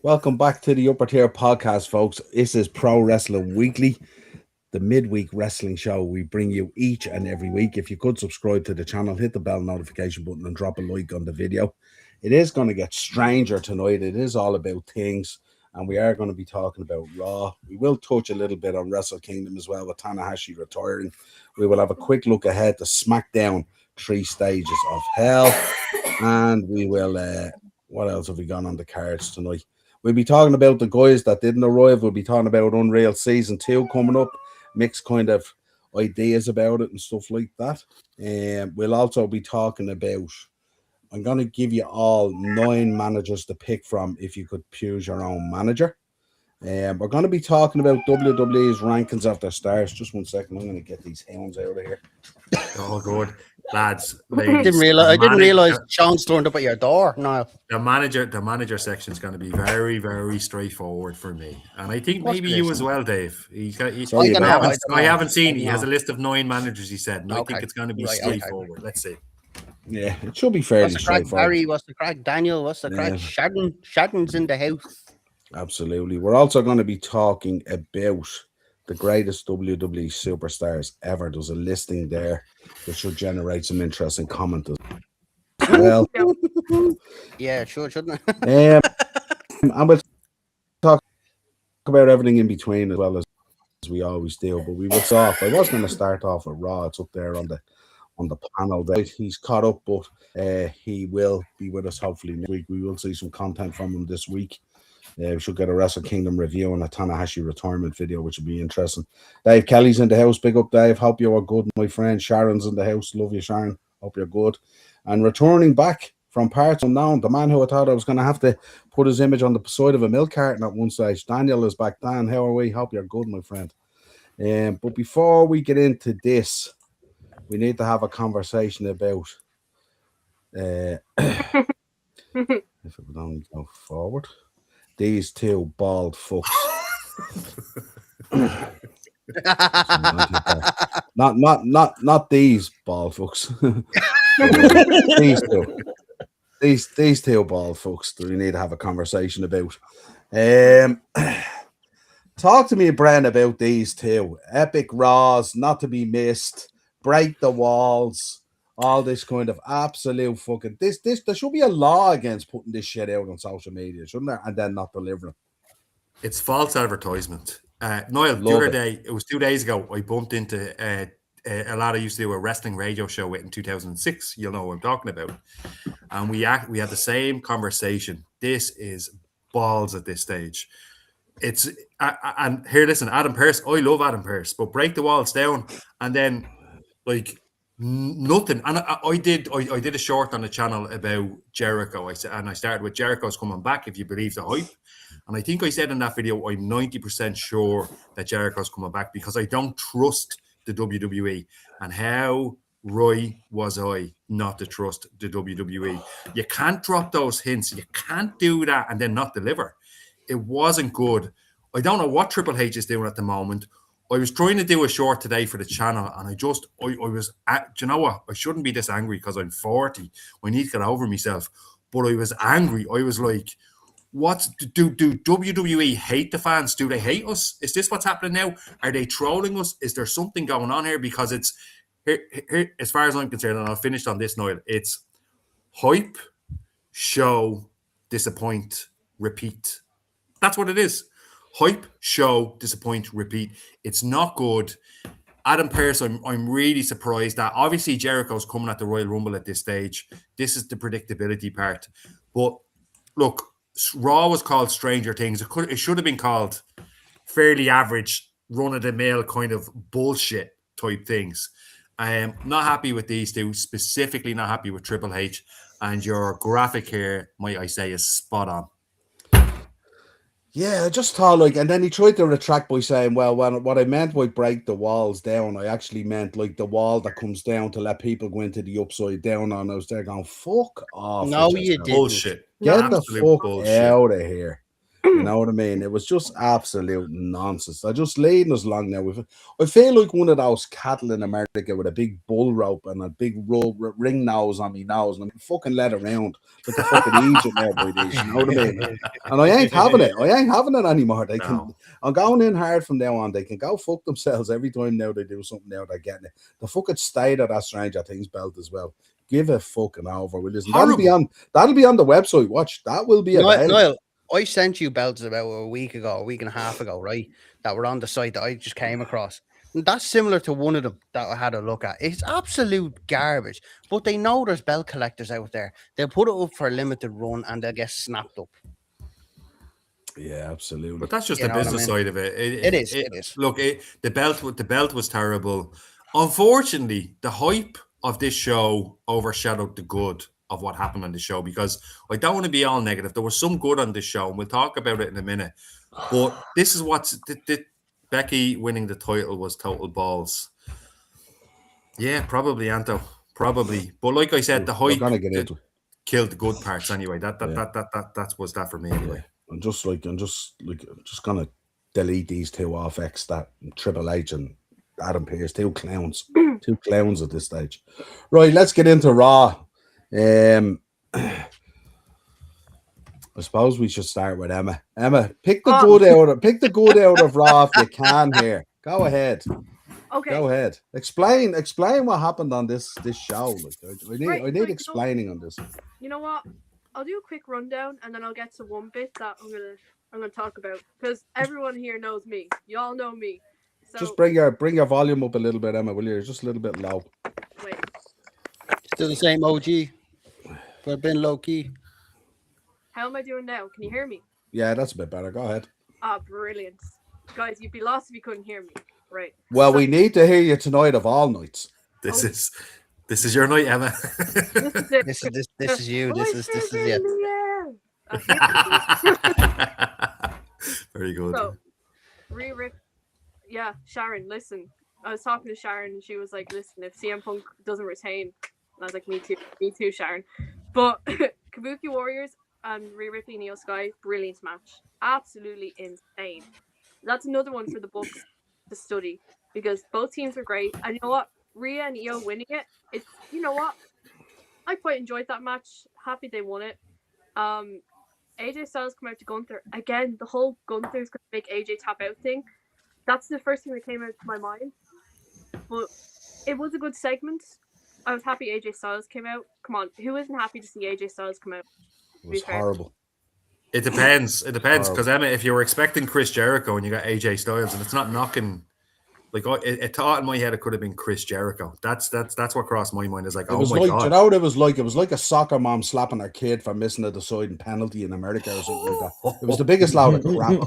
Welcome back to the Upper Tier Podcast, folks. This is Pro Wrestling Weekly, the midweek wrestling show we bring you each and every week. If you could subscribe to the channel, hit the bell notification button and drop a like on the video. It is going to get stranger tonight. It is all about things, and we are going to be talking about Raw. We will touch a little bit on Wrestle Kingdom as well with Tanahashi retiring. We will have a quick look ahead to SmackDown 3 Stages of Hell, and we will, what else have we got on the cards tonight? We'll be talking about the guys that didn't arrive. We'll be talking about Unreal Season 2 coming up, mixed kind of ideas about it and stuff like that. We'll also be talking about, I'm going to give you all 9 managers to pick from if you could choose your own manager. We're going to be talking about WWE's rankings of their stars. Just 1 second. I'm going to get these hounds out of here. Oh, good. Lads, I didn't realize Sean's turned up at your door, Niall. The manager section is going to be very, very straightforward for me, and I think maybe you as well, Dave. I haven't seen. He has a list of 9 managers. He said, and I think it's going to be straightforward. Let's see. Yeah, it should be fairly straightforward. Barry, what's the crack? Daniel, what's the crack? Shadden's in the house. Absolutely. We're also going to be talking about the greatest WWE superstars ever. There's a listing there that should generate some interesting comment as well. Yeah, sure, shouldn't it? And we'll talk about everything in between as well as we always do. But we was off. I was going to start off with Raw. It's up there on the panel. He's caught up, but he will be with us hopefully next week. We will see some content from him this week. We should get a Wrestle Kingdom review and a Tanahashi retirement video, which will be interesting. Dave Kelly's in the house. Big up, Dave. Hope you are good, my friend. Sharon's in the house. Love you, Sharon. Hope you're good. And returning back from parts unknown, the man who I thought I was going to have to put his image on the side of a milk carton at one stage. Daniel is back. Dan, how are we? Hope you're good, my friend. But before we get into this, we need to have a conversation about if it would only go forward. These 2 bald fucks. not these bald fucks. these 2 bald fucks that we need to have a conversation about. Talk to me, Bren, about these 2 epic Raws, not to be missed, break the walls. All this kind of absolute fucking this there should be a law against putting this shit out on social media, shouldn't there? And then not delivering. It's false advertisement. Niall, the other day, it was 2 days ago, I bumped into a lad I used to do a wrestling radio show with in 2006. You'll know what I'm talking about. And we had the same conversation. This is balls at this stage. It's and here, listen, Adam Pearce. I love Adam Pearce, but break the walls down, and then like. Nothing. And I did a short on the channel about Jericho. I started with Jericho's coming back, if you believe the hype. And I think I said in that video, I'm 90% sure that Jericho's coming back because I don't trust the WWE. And how right was I not to trust the WWE? You can't drop those hints. You can't do that and then not deliver. It wasn't good. I don't know what Triple H is doing at the moment. I was trying to do a short today for the channel, and I was, do you know what? I shouldn't be this angry because I'm 40. I need to get over myself. But I was angry. I was like, what? Do WWE hate the fans? Do they hate us? Is this what's happening now? Are they trolling us? Is there something going on here? Because it's, here, as far as I'm concerned, and I'll finish on this, Niall, it's hype, show, disappoint, repeat. That's what it is. Hype, show, disappoint, repeat. It's not good. Adam Pearce, I'm really surprised that obviously Jericho's coming at the Royal Rumble at this stage. This is the predictability part. But look, Raw was called Stranger Things. It should have been called fairly average, run-of-the-mill kind of bullshit type things. I am not happy with these 2, specifically not happy with Triple H. And your graphic here, might I say, is spot on. Yeah, I just thought and then he tried to retract by saying, well, what I meant by break the walls down, I actually meant like the wall that comes down to let people go into the upside down. And I was there going, fuck off. No, you didn't. Bullshit. Get the fuck out of here. You know what I mean? It was just absolute nonsense. They're just leading us along now. I feel like one of those cattle in America with a big bull rope and a big ring nose on me nose, and I'm fucking led around like a fucking Egypt now by these. You know what I mean? And I ain't having it. I ain't having it anymore. They can. I'm going in hard from now on. They can go fuck themselves every time now they do something. Now they're getting it. The fucking state of that Stranger Things belt as well. Give a fucking over. That'll be on the website. Watch, that will be available. Niall, I sent you belts about a week and a half ago, right? That were on the site that I just came across. And that's similar to one of them that I had a look at. It's absolute garbage. But they know there's belt collectors out there. They'll put it up for a limited run and they'll get snapped up. Yeah, absolutely. But that's just the business side of it. It is. Look, the belt was terrible. Unfortunately, the hype of this show overshadowed the good of what happened on the show, because I don't want to be all negative. There was some good on this show, and we'll talk about it in a minute. But this is what's Becky winning the title was total balls. Yeah, probably, Anto. Probably. But like I said, the hype killed the good parts anyway. That was that for me anyway. I'm just gonna delete these two off X, that Triple H and Adam Pearce, two clowns at this stage. Right, let's get into Raw. I suppose we should start with Emma. Emma, pick the good out of Raw if you can here. Go ahead. Okay. Go ahead. Explain what happened on this show. Like, I need explaining on this. You know what? I'll do a quick rundown and then I'll get to one bit that I'm gonna talk about, because everyone here knows me. You all know me. So just bring your volume up a little bit, Emma, will you? Just a little bit low. Wait. Still the same OG, but been low key. How am I doing now? Can you hear me? Yeah, that's a bit better. Go ahead. Ah, brilliant. Guys, you'd be lost if you couldn't hear me. Right. Well, we need to hear you tonight of all nights. This is your night, Emma. This is you. This is it. Very good. So, Sharon, listen. I was talking to Sharon and she was like, listen, if CM Punk doesn't retain, and I was like, me too, Sharon. But Kabuki Warriors and Rhea Ripley and Io Sky, brilliant match. Absolutely insane. That's another one for the books to study, because both teams were great. And you know what? Rhea and Io winning it, you know what? I quite enjoyed that match. Happy they won it. AJ Styles come out to Gunther. Again, the whole Gunther's going to make AJ tap out thing. That's the first thing that came out to my mind. But it was a good segment. I was happy AJ Styles came out. Come on, who isn't happy to see AJ Styles come out? It was horrible. It depends. Because Emma, if you were expecting Chris Jericho and you got AJ Styles, and it's not knocking. Like, a thought in my head, it could have been Chris Jericho. That's what crossed my mind. Is like, God! Do you know what it was like? It was like a soccer mom slapping her kid for missing a deciding penalty in America or something like that. It was the biggest load of crap.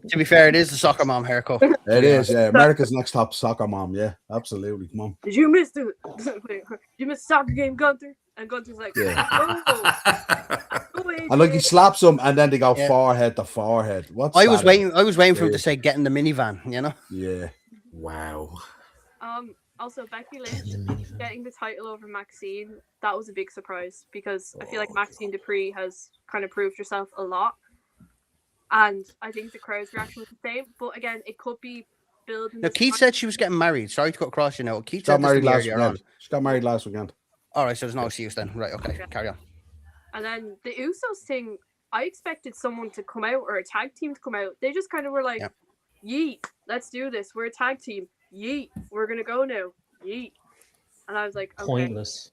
To be fair, it is the soccer mom haircut. It is, yeah. America's next top soccer mom, yeah, absolutely. Come on. Did you miss the soccer game, Gunther? And Gunther's like, and like he slaps him, and then they go forehead to forehead. I was waiting for him to say, "Get in the minivan," you know. Yeah. Wow. Also, Becky Lynch getting the title over Maxine, that was a big surprise, because I feel like Maxine Dupree has kind of proved herself a lot, and I think the crowd's reaction was the same. But again, it could be building. Now, Keith said she was getting married. Sorry to cut across, Keith got married last weekend. She got married last weekend. All right, so there's no excuse then. Right, okay, carry on. And then the Usos thing, I expected someone to come out, or a tag team to come out. They just kind of were like, yeet, let's do this. We're a tag team. Yeet, we're going to go now. Yeet. And I was like, okay. Pointless.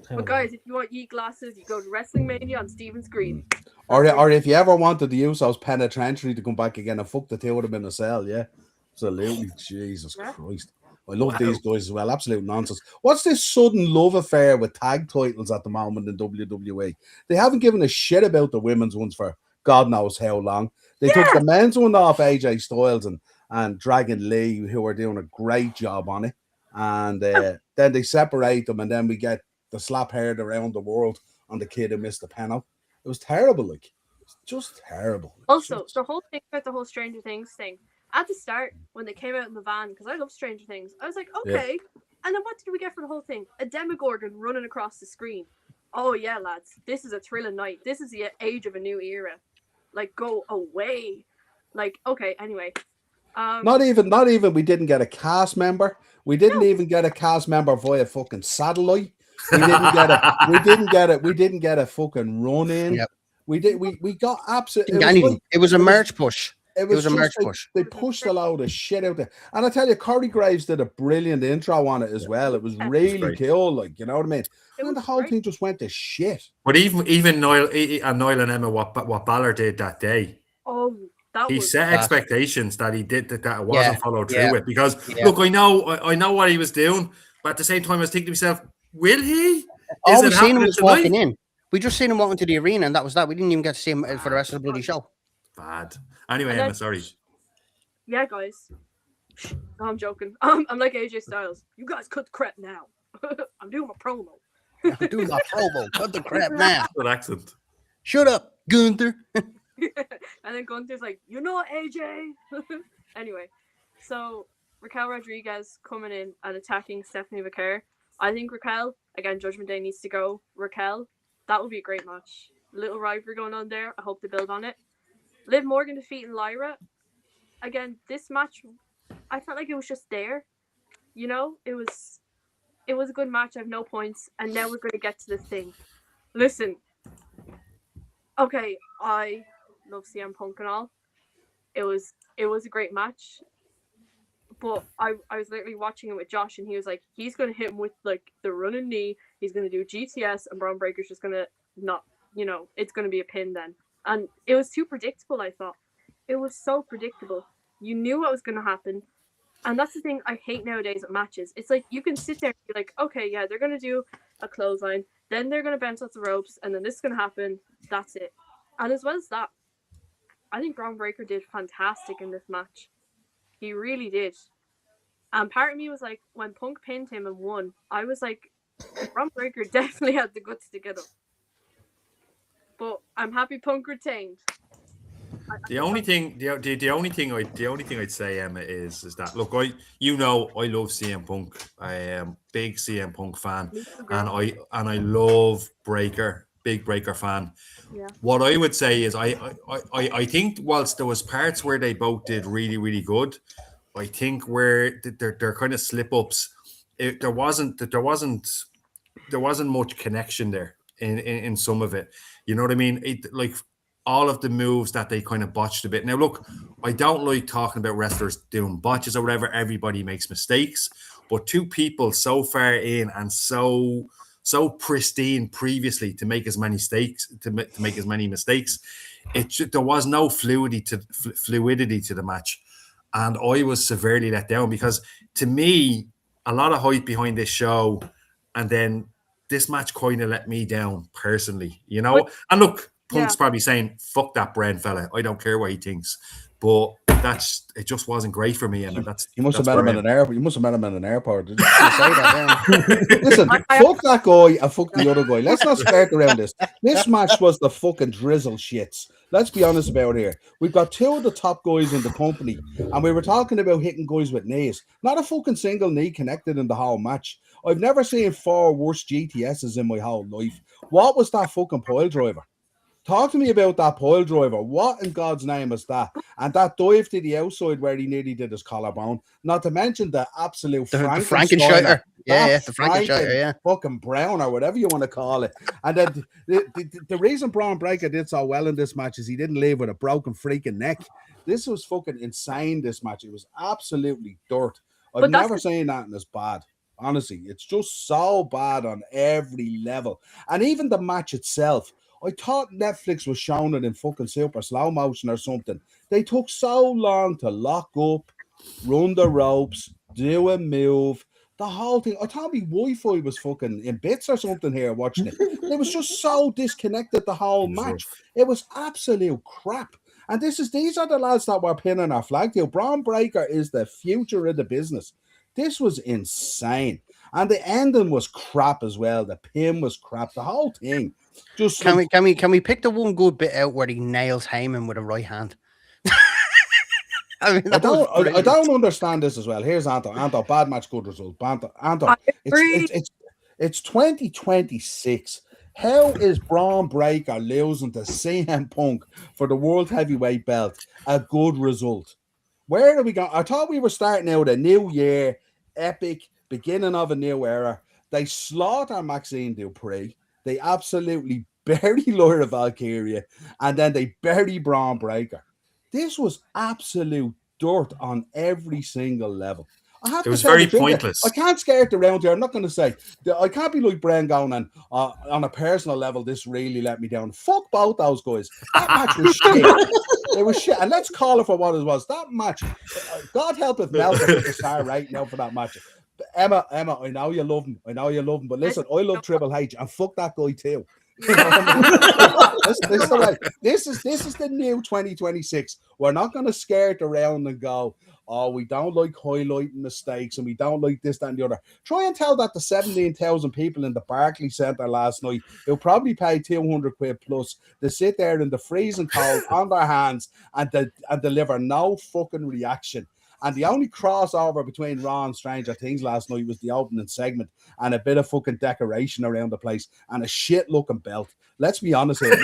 But guys, if you want yeet glasses, you go to Wrestling Mania on Stephen's Green. Or if you ever wanted the Usos penitentiary to come back again and fuck the two of them in a cell, yeah. Absolutely. Jesus Christ. I love these guys as well. Absolute nonsense. What's this sudden love affair with tag titles at the moment in WWE? They haven't given a shit about the women's ones for God knows how long. They took the men's one off AJ Styles and Dragon Lee, who are doing a great job on it. And then they separate them, and then we get the slap heard around the world on the kid who missed the panel. It was terrible. Like, it's just terrible. Also, the whole thing about the whole Stranger Things thing, at the start, when they came out in the van, because I love Stranger Things, I was like, okay. Yeah. And then what did we get for the whole thing? A Demogorgon running across the screen. Oh, yeah, lads. This is a thrilling night. This is the age of a new era. Like, go away. Like, okay, anyway. Not even. We didn't get a cast member. We didn't even get a cast member via fucking satellite. We didn't get it. We didn't get it. We didn't get a fucking run in. Yep. We did. We got absolutely. It was a merch push. It was a merch push. They pushed a load of shit out there. And I tell you, Corey Graves did a brilliant intro on it as well. It was really cool. Like, you know what I mean? And the whole thing just went to shit. But even Niall and Emma, what Balor did that day. Oh, he set expectations that he did that it wasn't followed through with. Because look, I know what he was doing, but at the same time, I was thinking to myself, will he? All we seen him was walking in. We just seen him walking to the arena, and that was that. We didn't even get to see him for the rest of the bloody show. Bad. Anyway, Emma, sorry. Yeah, guys. No, I'm joking. I'm like AJ Styles. You guys cut the crap now. I'm doing my promo. I'm doing my promo. Cut the crap now. Good accent. Shut up, Gunther. And then Gunther's like, you know AJ. Anyway, so Raquel Rodriguez coming in and attacking Stephanie Vaquer. I think Raquel, again, Judgment Day needs to go. Raquel, that would be a great match. Little rivalry going on there. I hope they build on it. Liv Morgan defeating Lyra. Again, this match, I felt like it was just there. You know, it was a good match. I have no points. And now we're going to get to the thing. Listen. Okay, I love CM Punk and all. It was a great match. But I was literally watching it with Josh, and he was like, he's going to hit him with, like, the running knee. He's going to do GTS, and Braun Breaker's just going to not, you know, it's going to be a pin then. And it was too predictable, I thought. It was so predictable. You knew what was going to happen. And that's the thing I hate nowadays at matches. It's like, you can sit there and be like, okay, yeah, they're going to do a clothesline. Then they're going to bounce off the ropes. And then this is going to happen. That's it. And as well as that, I think Braun Breaker did fantastic in this match. He really did. And part of me was like, when Punk pinned him and won, I was like, Braun Breaker definitely had the guts to get up. But I'm happy Punk retained. The only thing I'd say, Emma, is that look, I love CM Punk. I am a big CM Punk fan, and I love Breaker, big Breaker fan. Yeah. What I would say is I think whilst there was parts where they both did really, really good, I think where they're kind of slip ups, there wasn't much connection there in some of it. You know what I mean? Like all of the moves that they kind of botched a bit. Now, look, I don't like talking about wrestlers doing botches or whatever. Everybody makes mistakes, but two people so far in and so pristine previously to make as many mistakes, there was no fluidity to the match, and I was severely let down because to me, a lot of hype behind this show, and then this match kind of let me down personally, you know. And look, Punk's probably saying, "Fuck that Bren fella. I don't care what he thinks." But it just wasn't great for me, and you must have met him in an airport. You must have met him in an airport. Did you say that? Listen, fuck that guy and fuck the other guy. Let's not skirt around this. This match was the fucking drizzle shits. Let's be honest about it here. We've got two of the top guys in the company, and we were talking about hitting guys with knees. Not a fucking single knee connected in the whole match. I've never seen 4 worse GTSs in my whole life. What was that fucking pile driver? Talk to me about that pile driver. What in God's name is that? And that dive to the outside where he nearly did his collarbone. Not to mention the absolute Frankensteiner. Yeah, the Frankensteiner, yeah. Fucking Brown or whatever you want to call it. And then the reason Braun Breaker did so well in this match is he didn't leave with a broken freaking neck. This was fucking insane, this match. It was absolutely dirt. I've never seen that as bad. Honestly, it's just so bad on every level. And even the match itself, I thought Netflix was showing it in fucking super slow motion or something. They took so long to lock up, run the ropes, do a move, the whole thing. I thought my Wi-Fi was fucking in bits or something here watching it. It was just so disconnected the whole match. It was absolute crap. And these are the lads that were pinning our flag deal. Braun Breaker is the future of the business. This was insane. And the ending was crap as well. The pin was crap. The whole thing. Just can we pick the one good bit out where he nails Heyman with a right hand? I don't understand this as well. Here's Anto. Anto, bad match, good result. Anto, it's 2026. How is Braun Breaker losing to CM Punk for the World Heavyweight belt a good result? Where are we going? I thought we were starting out a new year, epic, beginning of a new era. They slaughter Maxine Dupree. They absolutely bury Lyra Valkyria, and then they bury Braun Breaker. This was absolute dirt on every single level. I have It to was tell very the truth, pointless. I can't skirt around here. I'm not going to say I can't be like Bren going and on a personal level, this really let me down. Fuck both those guys. That match was shit. It was shit. And let's call it for what it was. That match, God help if Melka took a star right now for that match. But Emma, I know you love him. But listen, I love Triple H and fuck that guy too. You know what I mean? This is the new 2026. We're not going to scare it around and go, oh, we don't like highlighting mistakes and we don't like this, that, and the other. Try and tell that to 17,000 people in the Barclays Centre last night who probably paid 200 quid plus to sit there in the freezing cold on their hands and deliver no fucking reaction. And the only crossover between Raw and Stranger Things last night was the opening segment and a bit of fucking decoration around the place and a shit looking belt. Let's be honest here.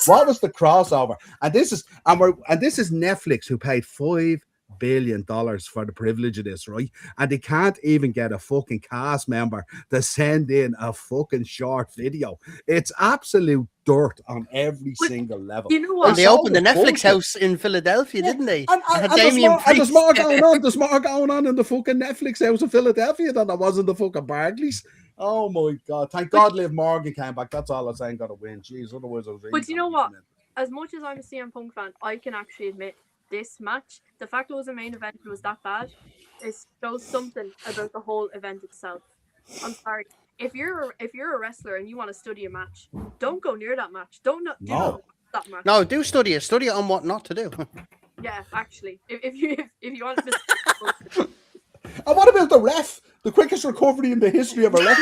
What was the crossover? And this is Netflix who paid $5 billion for the privilege of this, right? And they can't even get a fucking cast member to send in a fucking short video. It's absolute dirt on every single level. You know what? They opened the Netflix house in Philadelphia, didn't they? And there's more going on. There's more going on in the fucking Netflix house in Philadelphia than there was in the fucking Barclays. Oh my God. Thank God Liv Morgan came back. That's all I'm saying. Got to win. Jeez, otherwise I was really. But you know what? As much as I'm a CM Punk fan, I can actually admit this match, the fact it was a main event and was that bad, it shows something about the whole event itself. I'm sorry. If you're a wrestler and you want to study a match, don't go near that match. Do not that match. No, do study it. Study it on what not to do. Yeah, actually, if you want to. And what about the ref? The quickest recovery in the history of a ref.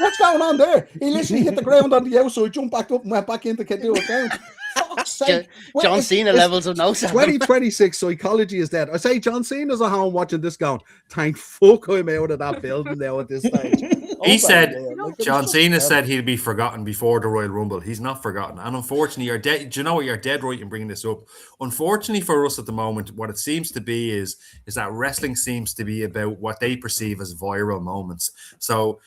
What's going on there? He literally hit the ground on the outside, jumped back up and went back in to do a count. Fuck's sake. John Cena levels of no 2026 psychology is dead. I say John Cena's at home watching this going, thank fuck I'm out of that building now at this stage. He said, John Cena said he'd be forgotten before the Royal Rumble. He's not forgotten. And unfortunately, you're dead. Do you know what? You're dead right in bringing this up. Unfortunately for us at the moment, what it seems to be is that wrestling seems to be about what they perceive as viral moments. So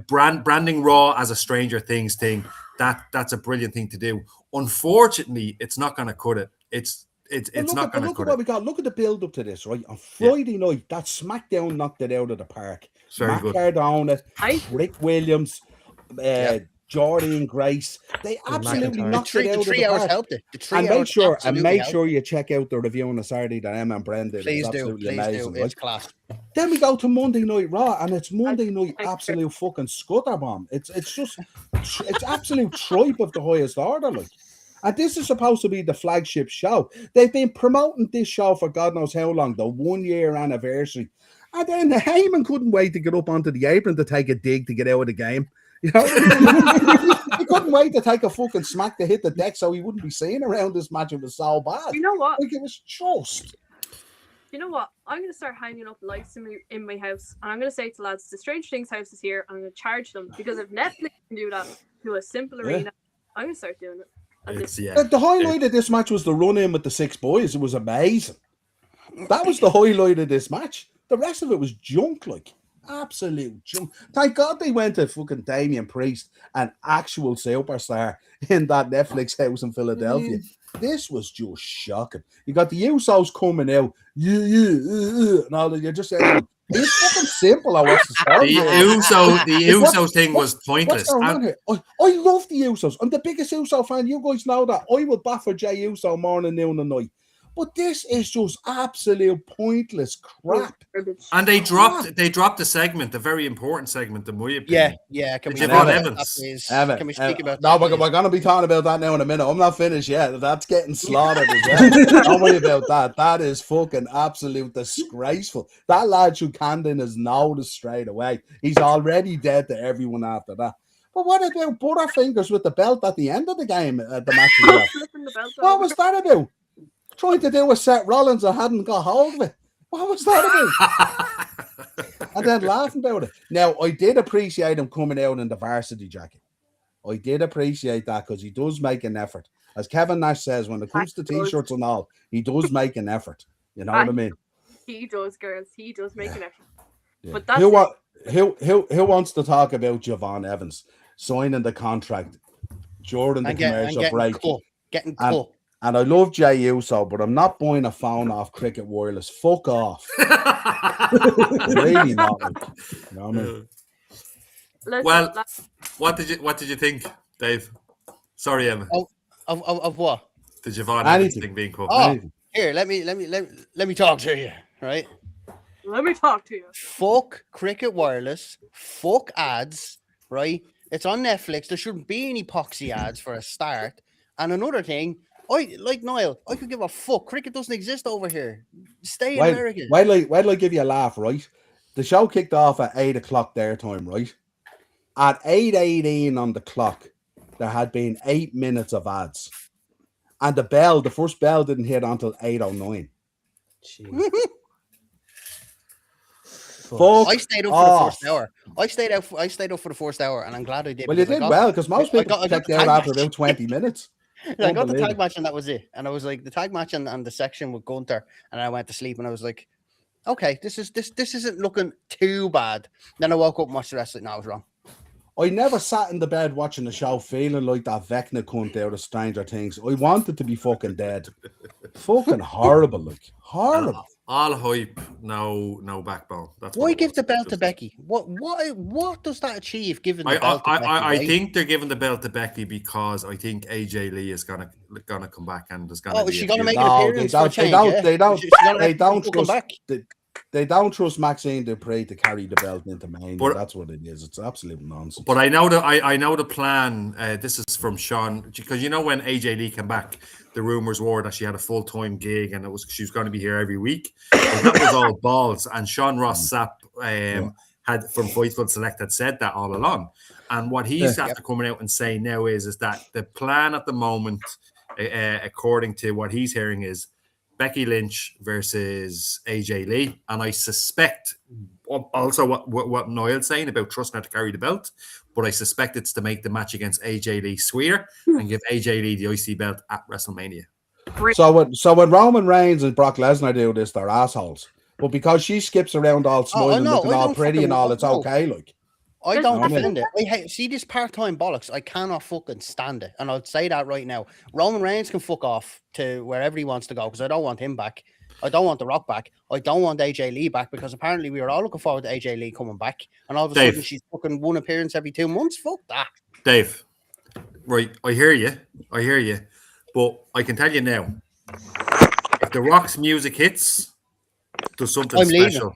branding Raw as a Stranger Things thing, that's a brilliant thing to do. Unfortunately, it's not going to cut it. It's not going to cut it. Look at what we got. Look at the build up to this, right? On Friday night, that SmackDown knocked it out of the park. Very good. Cardona, Rick Williams, Jordy and Grace. They absolutely knocked it out of the park. 3 hours helped it. And make sure you check out the review on the Saturday that Emma and Brendan. Please it's do. Amazing, right? It's class. Then we go to Monday Night Raw, and it's Monday Night absolute fucking scutterbomb. It's absolute tripe of the highest order, like. And this is supposed to be the flagship show. They've been promoting this show for God knows how long, the 1 year anniversary. And then Heyman couldn't wait to get up onto the apron to take a dig to get out of the game. You know, he couldn't wait to take a fucking smack to hit the deck so he wouldn't be seen around this match. It was so bad. You know what? Like, it was just. You know what? I'm going to start hanging up lights in my house. And I'm going to say to lads, the Strange Things house is here. I'm going to charge them. Because if Netflix can do that to a simple arena, I'm going to start doing it. The highlight of this match was the run-in with the 6 boys. It was amazing. That was the highlight of this match. The rest of it was junk, like. Absolute junk. Thank God they went to fucking Damian Priest, an actual superstar in that Netflix house in Philadelphia. This was just shocking. You got the Usos coming out, and all that. You're just saying, it's fucking simple. The Usos thing was pointless. What's going on here? I love the Usos. I'm the biggest Uso fan. You guys know that. I will bat for Jey Uso morning, noon, and night. But this is just absolute pointless crap. And they dropped the segment, a very important segment, in my opinion. Yeah. Can we speak about that? No, we're going to be talking about that now in a minute. I'm not finished yet. That's getting slaughtered as well. Don't worry about that. That is fucking absolute disgraceful. That lad should Camden has noticed straight away. He's already dead to everyone after that. But what about Butterfingers with the belt at the end of the game at the match? What was that about? Trying to do with Seth Rollins, I hadn't got hold of it. What was that about? And then laughing about it. Now, I did appreciate him coming out in the varsity jacket. I did appreciate that because he does make an effort. As Kevin Nash says, when it comes to t-shirts and all, he does make an effort. You know what I mean? He does, girls. He does make an effort. Yeah. But that's who wants to talk about Javon Evans signing the contract during the commercial break? Getting cut. And I love Jay Uso, but I'm not buying a phone off Cricket Wireless. Fuck off. Really not. You know what I mean? Well, what did you think, Dave? Sorry, Emma. Of what? The Javon Evans thing being cut. Oh, here, let me talk to you, right? Let me talk to you. Fuck Cricket Wireless. Fuck ads, right? It's on Netflix. There shouldn't be any poxy ads for a start. And another thing, like Niall, I could give a fuck. Cricket doesn't exist over here. Stay in America. Wait till I give you a laugh, right? The show kicked off at 8 o'clock their time, right? At 8:18 on the clock, there had been 8 minutes of ads. And the first bell didn't hit until 8:09. I stayed up for the first hour. I stayed up for the first hour, and I'm glad I did. Well, you did well, because most people checked out after about 20 minutes. I got the tag match, and that was it. And I was like, the tag match and the section with Gunther, and I went to sleep, and I was like, okay, this isn't looking too bad. Then I woke up and watched the rest of it, and I was wrong. I never sat in the bed watching the show feeling like that Vecna cunt out of Stranger Things. I wanted to be fucking dead. Fucking horrible, like horrible. All hype, no backbone. That's why give the belt to Becky? What does that achieve? Giving the belt to Becky? I think they're giving the belt to Becky because I think AJ Lee is gonna come back and there's gonna. Oh, is she gonna make an appearance? They don't trust Maxine Dupree to carry the belt into Mania. That's what it is. It's absolute nonsense. But I know the plan. This is from Sean, because you know when AJ Lee came back, the rumors were that she had a full-time gig and she was going to be here every week. But that was all balls. And Sean Ross Sapp had from Fightful Select had said that all along. And what he's after coming out and saying now is that the plan at the moment, according to what he's hearing, is Becky Lynch versus AJ Lee, and I suspect also what Niall's saying about trusting her to carry the belt, but I suspect it's to make the match against AJ Lee sweeter and give AJ Lee the IC belt at WrestleMania. So when Roman Reigns and Brock Lesnar do this, they're assholes. But because she skips around all smiling, looking all pretty and all, it's okay. Like, I don't defend it. I see this part-time bollocks. I cannot fucking stand it. And I'll say that right now. Roman Reigns can fuck off to wherever he wants to go because I don't want him back. I don't want The Rock back. I don't want AJ Lee back because apparently we were all looking forward to AJ Lee coming back. And all of a sudden she's fucking one appearance every 2 months. Fuck that. Dave, right, I hear you. But I can tell you now, if The Rock's music hits, there's something special.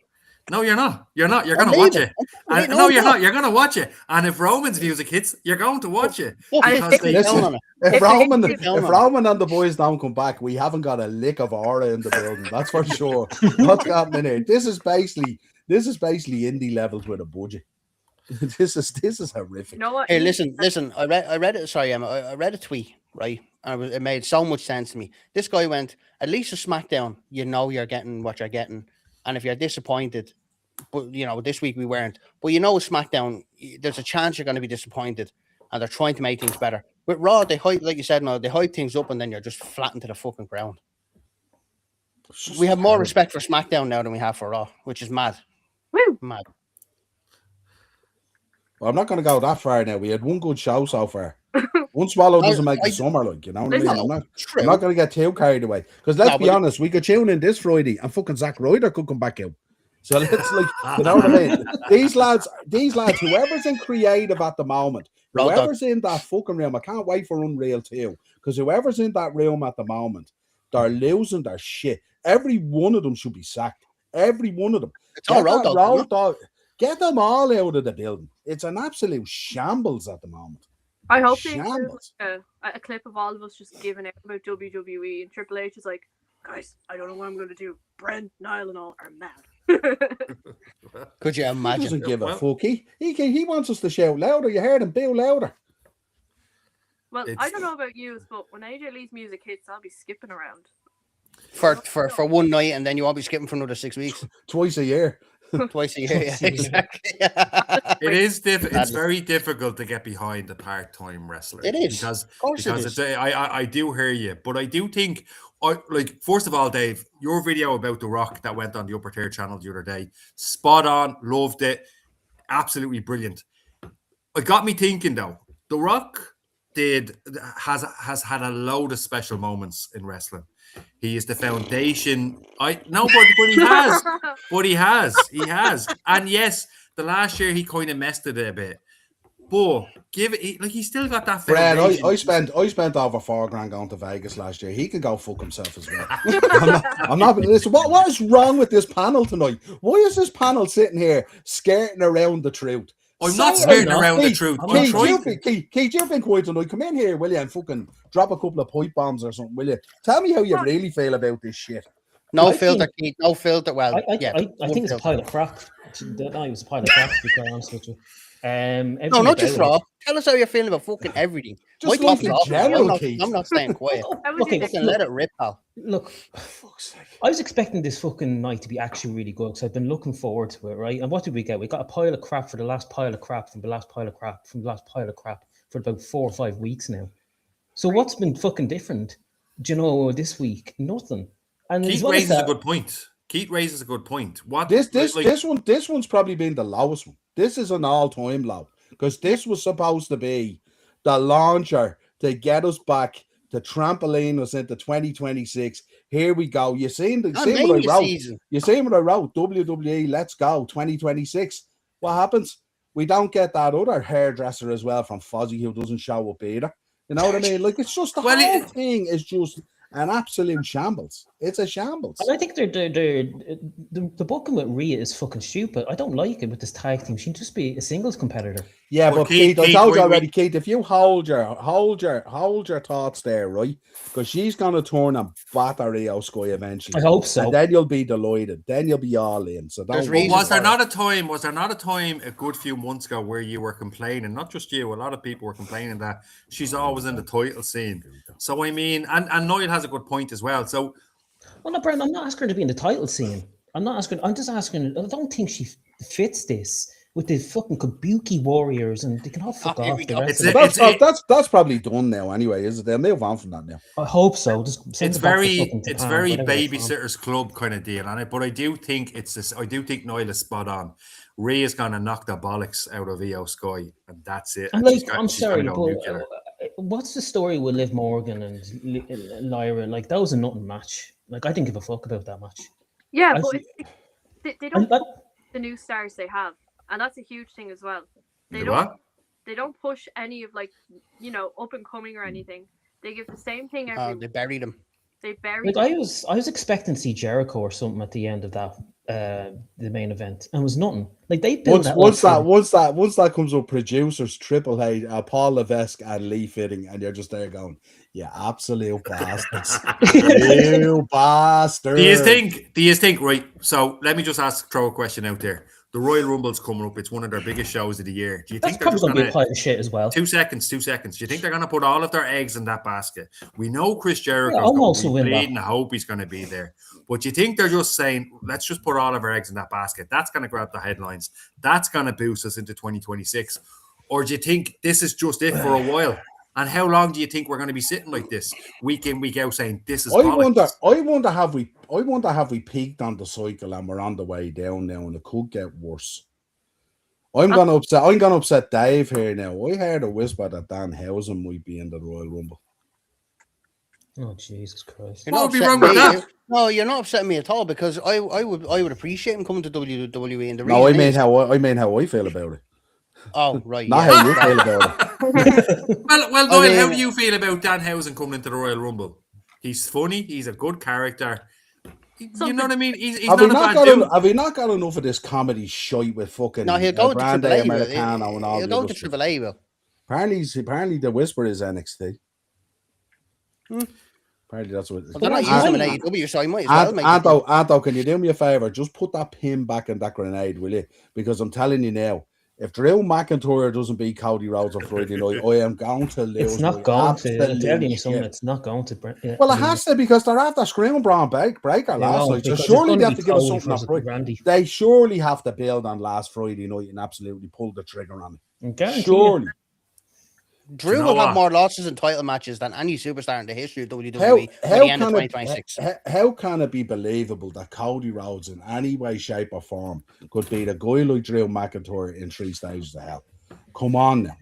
No, you're not. You're going to watch it. No, you're not. You're going to watch it. And if Roman's music hits, you're going to watch it. If Roman and the boys don't come back, we haven't got a lick of aura in the building. That's for sure. What's happening here? This is basically indie levels with a budget. This is horrific. You know what? Hey, listen. I read it. Sorry, Emma. I read a tweet, right? And it made so much sense to me. This guy went, at least a SmackDown, you know you're getting what you're getting. And if you're disappointed, but this week we weren't. But SmackDown, there's a chance you're going to be disappointed, and they're trying to make things better. With Raw, they hype, like you said, they hype things up, and then you're just flattened to the fucking ground. We have more respect for SmackDown now than we have for Raw, which is mad. Woo. Mad. Well, I'm not going to go that far now. We had one good show so far. One swallow doesn't make the summer, like, you know what I mean? I'm not going to get too carried away. Because let's be honest, we could tune in this Friday and fucking Zack Ryder could come back out. So let's, like, you know what I mean? These lads, whoever's in creative at the moment, whoever's in that fucking room, I can't wait for Unreal 2. Because whoever's in that room at the moment, they're losing their shit. Every one of them should be sacked. Every one of them. It's all Road Dogg. Get them all out of the building. It's an absolute shambles at the moment. I hope they do a clip of all of us just giving out about WWE, and Triple H is like, guys, I don't know what I'm going to do. Brent, Niall, and all are mad. Could you imagine? He doesn't give a fuck. He wants us to shout louder. You heard him, Bill louder. Well, I don't know about you, but when AJ Lee's music hits, I'll be skipping around. For one night, and then you won't be skipping for another 6 weeks. Twice a year. Twice a year, yeah, Twice a year. exactly. It is it's Madness. very difficult to get behind a part-time wrestler. It is. Because Of course it it's is. I do hear you, but I do think like, first of all, Dave, your video about The Rock that went on the Upper Tier channel the other day, spot on, loved it, absolutely brilliant. It got me thinking though, The Rock has had a load of special moments in wrestling. He is the foundation. But he has. And yes, the last year he kind of messed it a bit. But he's still got that Brad, foundation. I spent over $4,000 going to Vegas last year. He can go fuck himself as well. I'm not. Listen, what is wrong with this panel tonight? Why is this panel sitting here skirting around the truth? I'm not skirting around the truth. Keith, you've been quiet tonight. Come in here, will you, and fucking drop a couple of pipe bombs or something, will you? Tell me how you really feel about this shit. No filter, Keith. No filter. Well, I think it's a pile of crap. That night was a pile of crap, to be quite honest with you. No, not just Raw. Tell us how you're feeling about fucking everything. Just like in general, Keith. I'm not staying quiet. Okay, Fucking let it rip, pal. Look, I was expecting this fucking night to be actually really good because I've been looking forward to it, right? And what did we get? We got a pile of crap for the last pile of crap from the last pile of crap from the last pile of crap for about 4 or 5 weeks now. So what's been fucking different? Do you know, this week? Nothing. And Keith raises a good point. What this one's probably been the lowest one. This is an all-time low because this was supposed to be the launcher to get us back, to trampoline us into 2026. Here we go. You seen what I wrote? You seen what I wrote? WWE, let's go 2026. What happens? We don't get that other hairdresser as well from Fozzy who doesn't show up either. You know what I mean? Like, it's just the whole thing is just an absolute shambles. It's a shambles. And I think the booking with Rhea is fucking stupid. I don't like it with this tag team. She can just be a singles competitor. Yeah, but Keith, I told you already, Keith, if you hold your thoughts there, right? Because she's gonna turn and batter Rio Sky eventually. I hope so. And then you'll be delighted. Then you'll be all in. So was there not a time a good few months ago where you were complaining, not just you, a lot of people were complaining that she's always in the title scene. So I mean, and Niall has a good point as well. So well, no, Brian, I'm not asking her to be in the title scene. I'm just asking. I don't think she fits this with the fucking Kabuki Warriors, and they can all fuck off. That's probably done now anyway, is it? They'll move on from that now. I hope so. It's very Babysitter's Club kind of deal on it, but I do think Niall is spot on. Ray is gonna knock the bollocks out of Io Sky, and that's it. And I'm sorry, but what's the story with Liv Morgan and Lyra? Like, that was a nothing match. Like, I didn't give a fuck about that match. Yeah, but they don't push the new stars they have, and that's a huge thing as well. They don't push any of, like, you know, up and coming or anything. They give the same thing every week. They bury them. I was expecting to see Jericho or something at the end of that the main event, and it was nothing. Like, they built once that comes up, producers Triple H, Paul Levesque and Lee Fitting, and you're just there going, yeah, absolute bastards. You bastard. Do you think right? So let me just throw a question out there. The Royal Rumble's coming up. It's one of their biggest shows of the year. Do you think they're just going to be a pile of shit as well? 2 seconds. Do you think they're going to put all of their eggs in that basket? We know Chris Jericho's going to be bleeding. I hope he's going to be there. But do you think they're just saying, let's just put all of our eggs in that basket? That's going to grab the headlines. That's going to boost us into 2026. Or do you think this is just it for a while? And how long do you think we're going to be sitting like this, week in, week out, saying this is? I wonder have we peaked on the cycle and we're on the way down now, and it could get worse. I'm gonna upset Dave here now. I heard a whisper that Danhausen might be in the Royal Rumble. Oh, Jesus Christ! What would be wrong with that? No, you're not upsetting me at all, because I would appreciate him coming to WWE. And I mean how I feel about it. Oh, right. Not how you feel about it. well, Noel, how do you feel about Danhausen coming into the Royal Rumble? He's funny. He's a good character. You know what I mean? He's have we not got enough of this comedy shite with fucking he'll go to Triple A, Americano and all? He'll go to Triple A, will. Apparently the whisper is NXT. Apparently that's what. They're not using him in AEW, so he might as well. Anto, can you do me a favor? Just put that pin back in that grenade, will you? Because I'm telling you now, if Drew McIntyre doesn't beat Cody Rhodes on Friday night, I am going to lose. It's not going to. I'm telling you something. It's not going to. Yeah, well, it has to, because they're after screaming Braun Breaker last night. So surely they have to give us something on Friday. They surely have to build on last Friday night and absolutely pull the trigger on it. Surely. Drew will have more losses in title matches than any superstar in the history of WWE by the end of 2026. How can it be believable that Cody Rhodes in any way, shape or form could beat a guy like Drew McIntyre in 3 stages of hell? Come on now.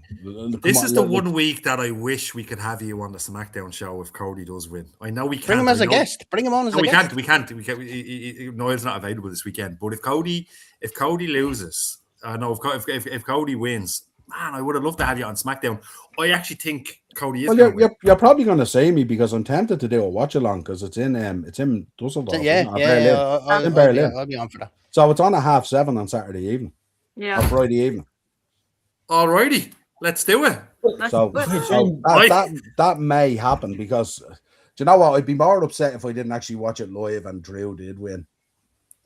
This is the 1 week that I wish we could have you on the SmackDown show if Cody does win. I know we can't. Bring him as a guest. Bring him on as a guest. We can't. Niall's not available this weekend. But if Cody loses, if Cody wins, man, I would have loved to have you on SmackDown. I actually think Cody is. Well, you're probably going to say me because I'm tempted to do a watch along because it's in Dusseldorf. I'll be on for that. So it's on at 7:30 on Saturday evening. Yeah. Or Friday evening. Alrighty, let's do it. So that may happen because do you know what? I'd be more upset if I didn't actually watch it live and Drew did win.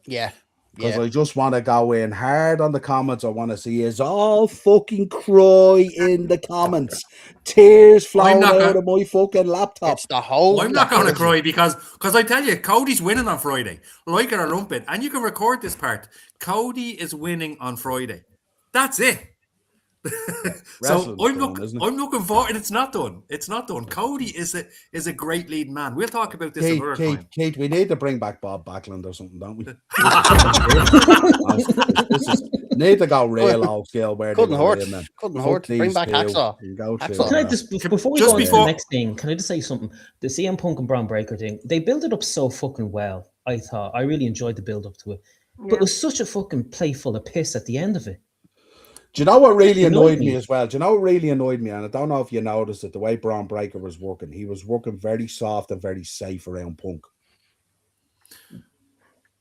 Yeah. Because I just want to go in hard on the comments. I want to see us all fucking cry in the comments. Tears flowing out of my fucking laptop. It's the whole. I'm not going to cry because I tell you, Cody's winning on Friday. Like it or lump it. And you can record this part. Cody is winning on Friday. That's it. So I'm looking forward, and it's not done. It's not done. Cody is a great leading man. We'll talk about this another time. Kate, we need to bring back Bob Backlund or something, don't we? Need to go real old scale where couldn't hurt. Bring back Hacksaw. Can I just before we go on to the next thing? Can I just say something? The CM Punk and Braun Breaker thing. They built it up so fucking well. I thought I really enjoyed the build up to it, but it was such a fucking play full of piss at the end of it. Do you know what really annoyed me as well? Do you know what really annoyed me? And I don't know if you noticed it, the way Braun Breaker was working. He was working very soft and very safe around Punk. Do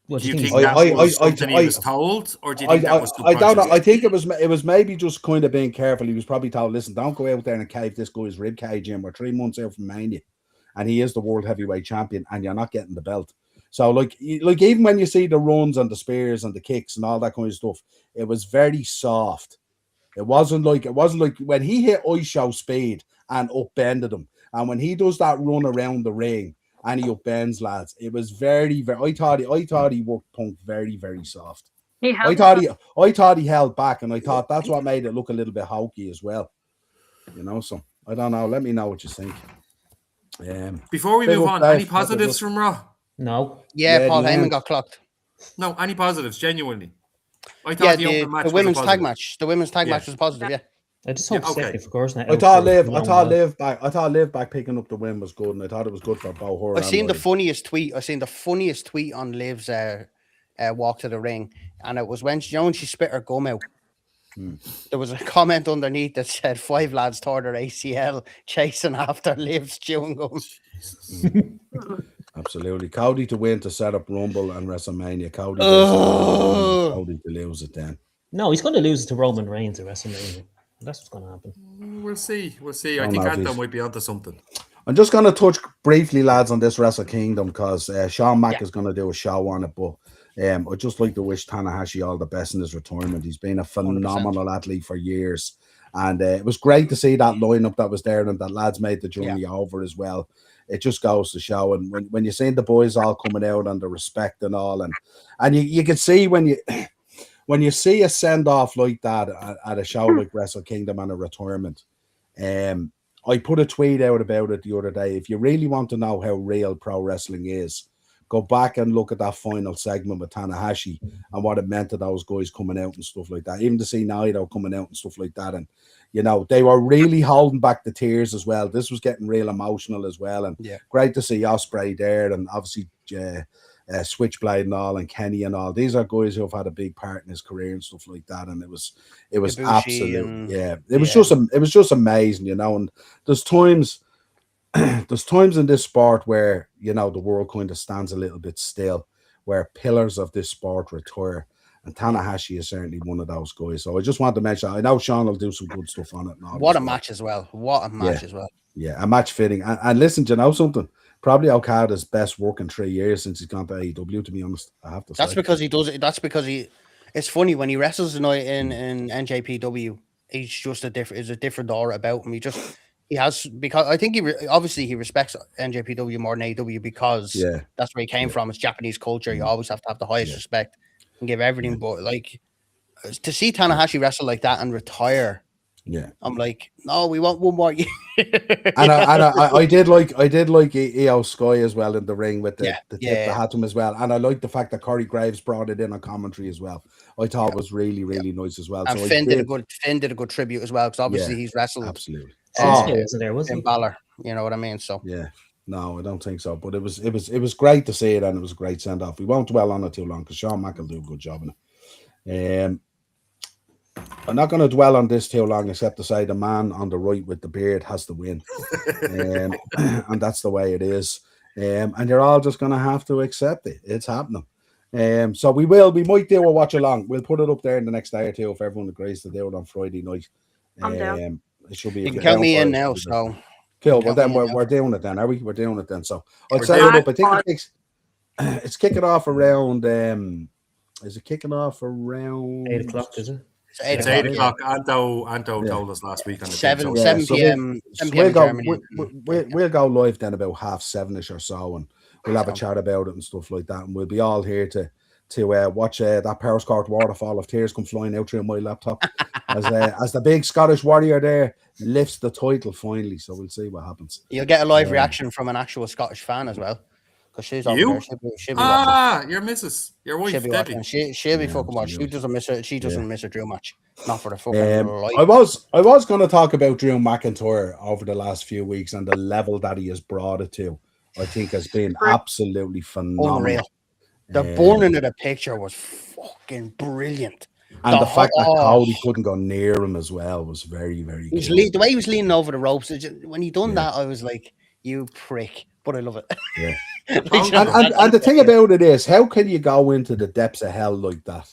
you think that was something he was told? Or do you think that was I don't know. I think it was maybe just kind of being careful. He was probably told, listen, don't go out there and cave this guy's rib cage in. We're 3 months out from Mania. And he is the world heavyweight champion and you're not getting the belt. So like even when you see the runs and the spears and the kicks and all that kind of stuff, it was very soft. It wasn't like when he hit Ice Show speed and upbended him. And when he does that run around the ring and he upbends lads, it was very, very I thought he worked Punk very, very soft. I thought he held back, and I thought that's what made it look a little bit hokey as well. You know, so I don't know. Let me know what you think. Before we move on, any positives from Raw? No. Yeah, Paul Heyman got clocked. No, any positives, genuinely. I thought the women's tag match. The women's tag match was positive, yeah. I just hope Stephanie, of course. I thought Liv back picking up the win was good, and I thought it was good for both her. I seen the funniest tweet on Liv's walk to the ring, and it was when she spit her gum out. There was a comment underneath that said 5 lads tore their ACL chasing after Liv's chewing gum. Absolutely. Cody to win to set up Rumble and WrestleMania. Cody to lose it then. No, he's going to lose it to Roman Reigns at WrestleMania. That's what's going to happen. We'll see. I think Anton might be onto something. I'm just going to touch briefly, lads, on this Wrestle Kingdom because Sean Mack is going to do a show on it. But I'd just like to wish Tanahashi all the best in his retirement. He's been a phenomenal 100%. Athlete for years. And it was great to see that lineup that was there and that lads made the journey over as well. It just goes to show. And when you're seeing the boys all coming out and the respect and all, and you can see when you see a send-off like that at a show like Wrestle Kingdom and a retirement, I put a tweet out about it the other day. If you really want to know how real pro wrestling is, go back and look at that final segment with Tanahashi and what it meant to those guys coming out and stuff like that. Even to see Niall coming out and stuff like that. And, you know, they were really holding back the tears as well. This was getting real emotional as well. And great to see Ospreay there and obviously Switchblade and all and Kenny and all. These are guys who have had a big part in his career and stuff like that. And it was absolutely, it was just amazing, you know. And there's times in this sport where, you know, the world kind of stands a little bit still, where pillars of this sport retire. And Tanahashi is certainly one of those guys. So I just want to mention, I know Sean will do some good stuff on it. What a match as well. Yeah, a match fitting. And listen, do you know something? Probably Okada's best work in 3 years since he's gone to AEW, to be honest. I have to say. That's because he does it. That's because he It's funny when he wrestles tonight in NJPW. He's just a different aura about him. He has, because I think obviously he respects NJPW more than AW because that's where he came from. It's Japanese culture. You always have to have the highest respect and give everything. But like to see Tanahashi wrestle like that and retire, I'm like, no, we want one more year. And I did like Io Sky as well in the ring with the tip that had him as well, and I like the fact that Corey Graves brought it in on commentary as well. I thought it was really nice as well. And so Finn did a good tribute as well, because obviously he's wrestled absolutely. Wasn't there, was he? Balor, you know what I mean? So no, I don't think so. But it was great to see it, and it was a great send off. We won't dwell on it too long because Sean Mack will do a good job in it. I'm not going to dwell on this too long, except to say the man on the right with the beard has to win, and that's the way it is. And you're all just going to have to accept it. It's happening. So we might do a watch along. We'll put it up there in the next day or two if everyone agrees to do it on Friday night. I'm down. It should be. You can count me in now. So cool. Well, then we're doing it then. Are we? We're doing it then. So I'd say it up. I think it's kicking off around. Is it kicking off around 8 o'clock? Is it? It's 8 o'clock. Anto told us last week on the 7 so p.m. We'll go live then about 6:30 or so, and we'll have a chat about it and stuff like that. And we'll be all here to watch that Power Court waterfall of tears come flying out through my laptop as the big Scottish warrior there lifts the title finally. So we'll see what happens. You'll get a live reaction from an actual Scottish fan as well. Because she's over there. She'll be watching. Your missus, your wife, she'll be Debbie. watching. She'll be fucking watching. She doesn't miss it. She doesn't miss a Drew match. Not for the fucking life. I was going to talk about Drew McIntyre over the last few weeks and the level that he has brought it to. I think has been absolutely phenomenal. Unreal. The burning of the picture was fucking brilliant. And the fact that Cody couldn't go near him as well was very, very good. The way he was leaning over the ropes, when he done that, I was like, you prick. But I love it. Yeah. and the thing about it is, how can you go into the depths of hell like that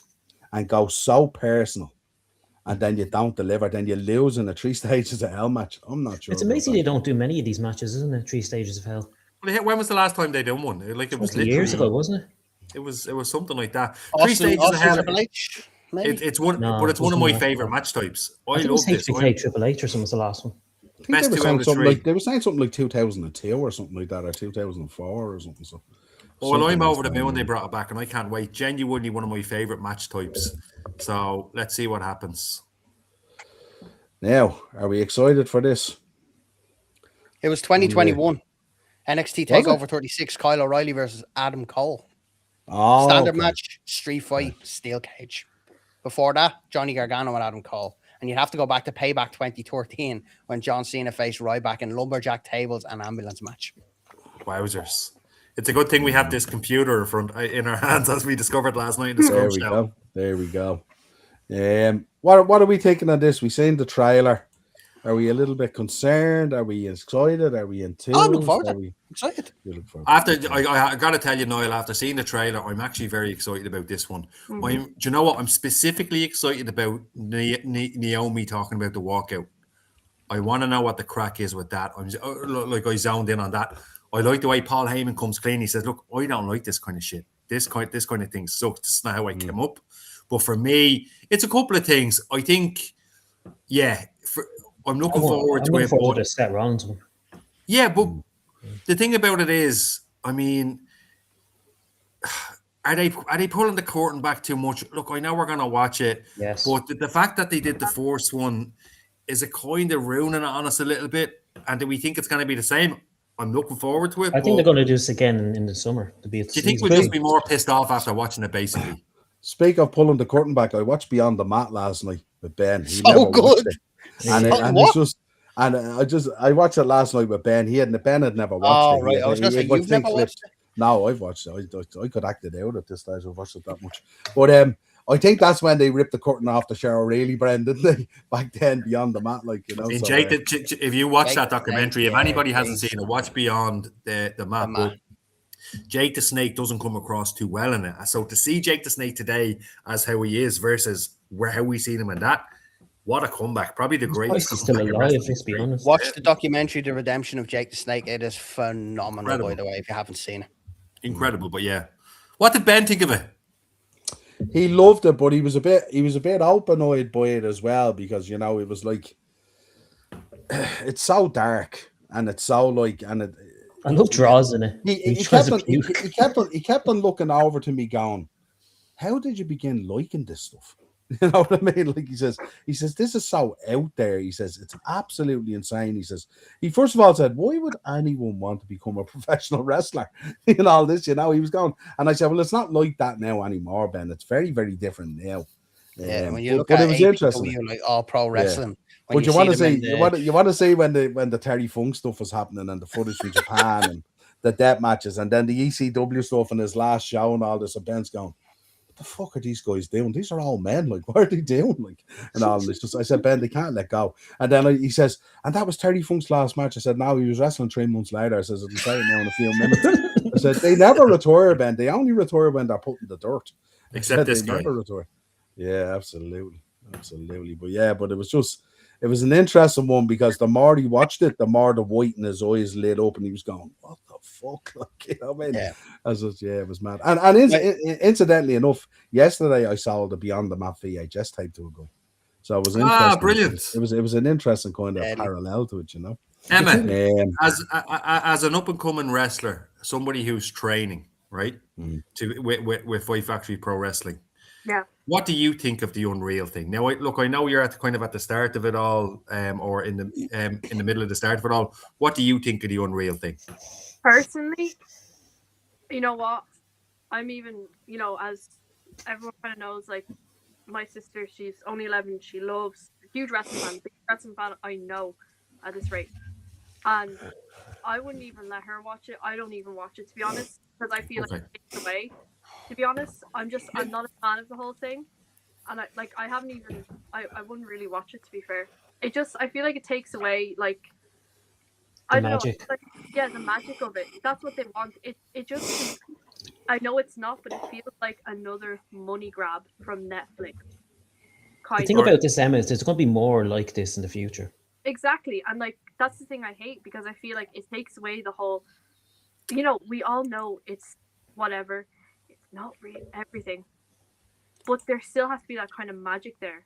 and go so personal and then you don't deliver, then you lose in the 3 stages of hell match? I'm not sure. It's amazing they don't do many of these matches, isn't it? 3 stages of hell. When was the last time they done one? Like it was years ago, wasn't it? It was something like that. Austin, 3 stages of hell. It's one of my favorite match types. I love this. Triple H or something was the last one. They were saying something like 2002 or something like that, or 2004 or something. So, well, I'm over the moon. They brought it back, and I can't wait. Genuinely, one of my favorite match types. So let's see what happens. Now, are we excited for this? It was 2021. NXT Takeover 36. Kyle O'Reilly versus Adam Cole. Standard match, street fight, steel cage. Before that, Johnny Gargano and Adam Cole. And you'd have to go back to Payback 2013 when John Cena faced Ryback in lumberjack tables and ambulance match. Wowzers. It's a good thing we have this computer in our hands, as we discovered last night in the There we go. What are we taking on this? We seen the trailer. Are we a little bit concerned? Are we excited? Are we enthused? I look forward to it. Excited. I got to tell you, Niall, after seeing the trailer, I'm actually very excited about this one. Do you know what? I'm specifically excited about Naomi talking about the walkout. I want to know what the crack is with that. I zoned in on that. I like the way Paul Heyman comes clean. He says, look, I don't like this kind of shit. This kind of thing sucks. This is not how I came up. But for me, it's a couple of things. I think, I'm looking forward to it. Forward to Seth Rollins one. Yeah, but the thing about it is, I mean, are they pulling the curtain back too much? Look, I know we're going to watch it, but the fact that they did the first one, is it kind of ruining it on us a little bit? And do we think it's going to be the same? I'm looking forward to it. I think they're going to do this again in the summer. Do you think we'll just be more pissed off after watching it, basically? Speak of pulling the curtain back, I watched Beyond the Mat last night with Ben. So good. I watched it last night with Ben. Ben had never watched it. Right. I was going to say, you've never watched it? No, I've watched it. I could act it out at this stage. I've watched it that much. But I think that's when they ripped the curtain off the show, really, Brendan. They back then, Beyond the Mat, like, you know. So, Jake, if you watch that documentary, if anybody hasn't seen it, watch Beyond the Mat. But Jake the Snake doesn't come across too well in it. So to see Jake the Snake today as how he is versus how we seen him in that, what a comeback. Probably the greatest. He's still alive, let's be honest. Watch the documentary, The Redemption of Jake the Snake. It is phenomenal, by the way, if you haven't seen it. Incredible, but yeah. What did Ben think of it? he loved it, but he was a bit open-eyed by it as well, because it was like it's so dark and it's so like I love draws in it. he kept on looking over to me going, how did you begin liking this stuff? You know what I mean? Like he says, this is so out there. He says, it's absolutely insane. He says, he first of all said, why would anyone want to become a professional wrestler? All this, he was going. And I said, well, it's not like that now anymore, Ben. It's very, very different now. Yeah, when you look at it was interesting. Like all pro wrestling. Yeah. But you want to see, you want to see when the Terry Funk stuff was happening and the footage from Japan and the death matches, and then the ECW stuff in his last show and all this. And Ben's going, the fuck are these guys doing? These are all men. Like, what are they doing? Like, and all this. Just, I said, Ben, they can't let go. And then he says, and that was Terry Funk's last match. I said, no, he was wrestling 3 months later. I says, I'll say it now in a few minutes. I said, they never retire, Ben. They only retire when they're put in the dirt. Except this guy. Never retire. Yeah, absolutely. But it was an interesting one, because the more he watched it, the more the white in his eyes lit up, and he was going, what the fuck? Like, I mean, it was mad. And incidentally enough, yesterday I saw the Beyond the Map VHS tape to a guy. So it was interesting. Brilliant. It was an interesting kind of parallel to it, Emma, as an up-and-coming wrestler, somebody who's training, right, with Fight Factory Pro Wrestling, yeah. What do you think of the Unreal thing? Now, I know you're at the start of it all, or in the middle of the start of it all. What do you think of the Unreal thing? Personally, you know what? I'm even, as everyone kind of knows, like my sister, she's only 11. She loves huge wrestling fan, big wrestling fan. I know at this rate, and I wouldn't even let her watch it. I don't even watch it, to be honest, because I feel like it takes away. To be honest, I'm not a fan of the whole thing, and I wouldn't really watch it, to be fair. I feel like it takes away, like, I don't know, like, the magic of it. That's what they want. It just, I know it's not, but it feels like another money grab from Netflix. The thing about this, Emma, is there's going to be more like this in the future. Exactly, and like that's the thing I hate, because I feel like it takes away the whole. We all know it's whatever. Not really everything, but there still has to be that kind of magic there.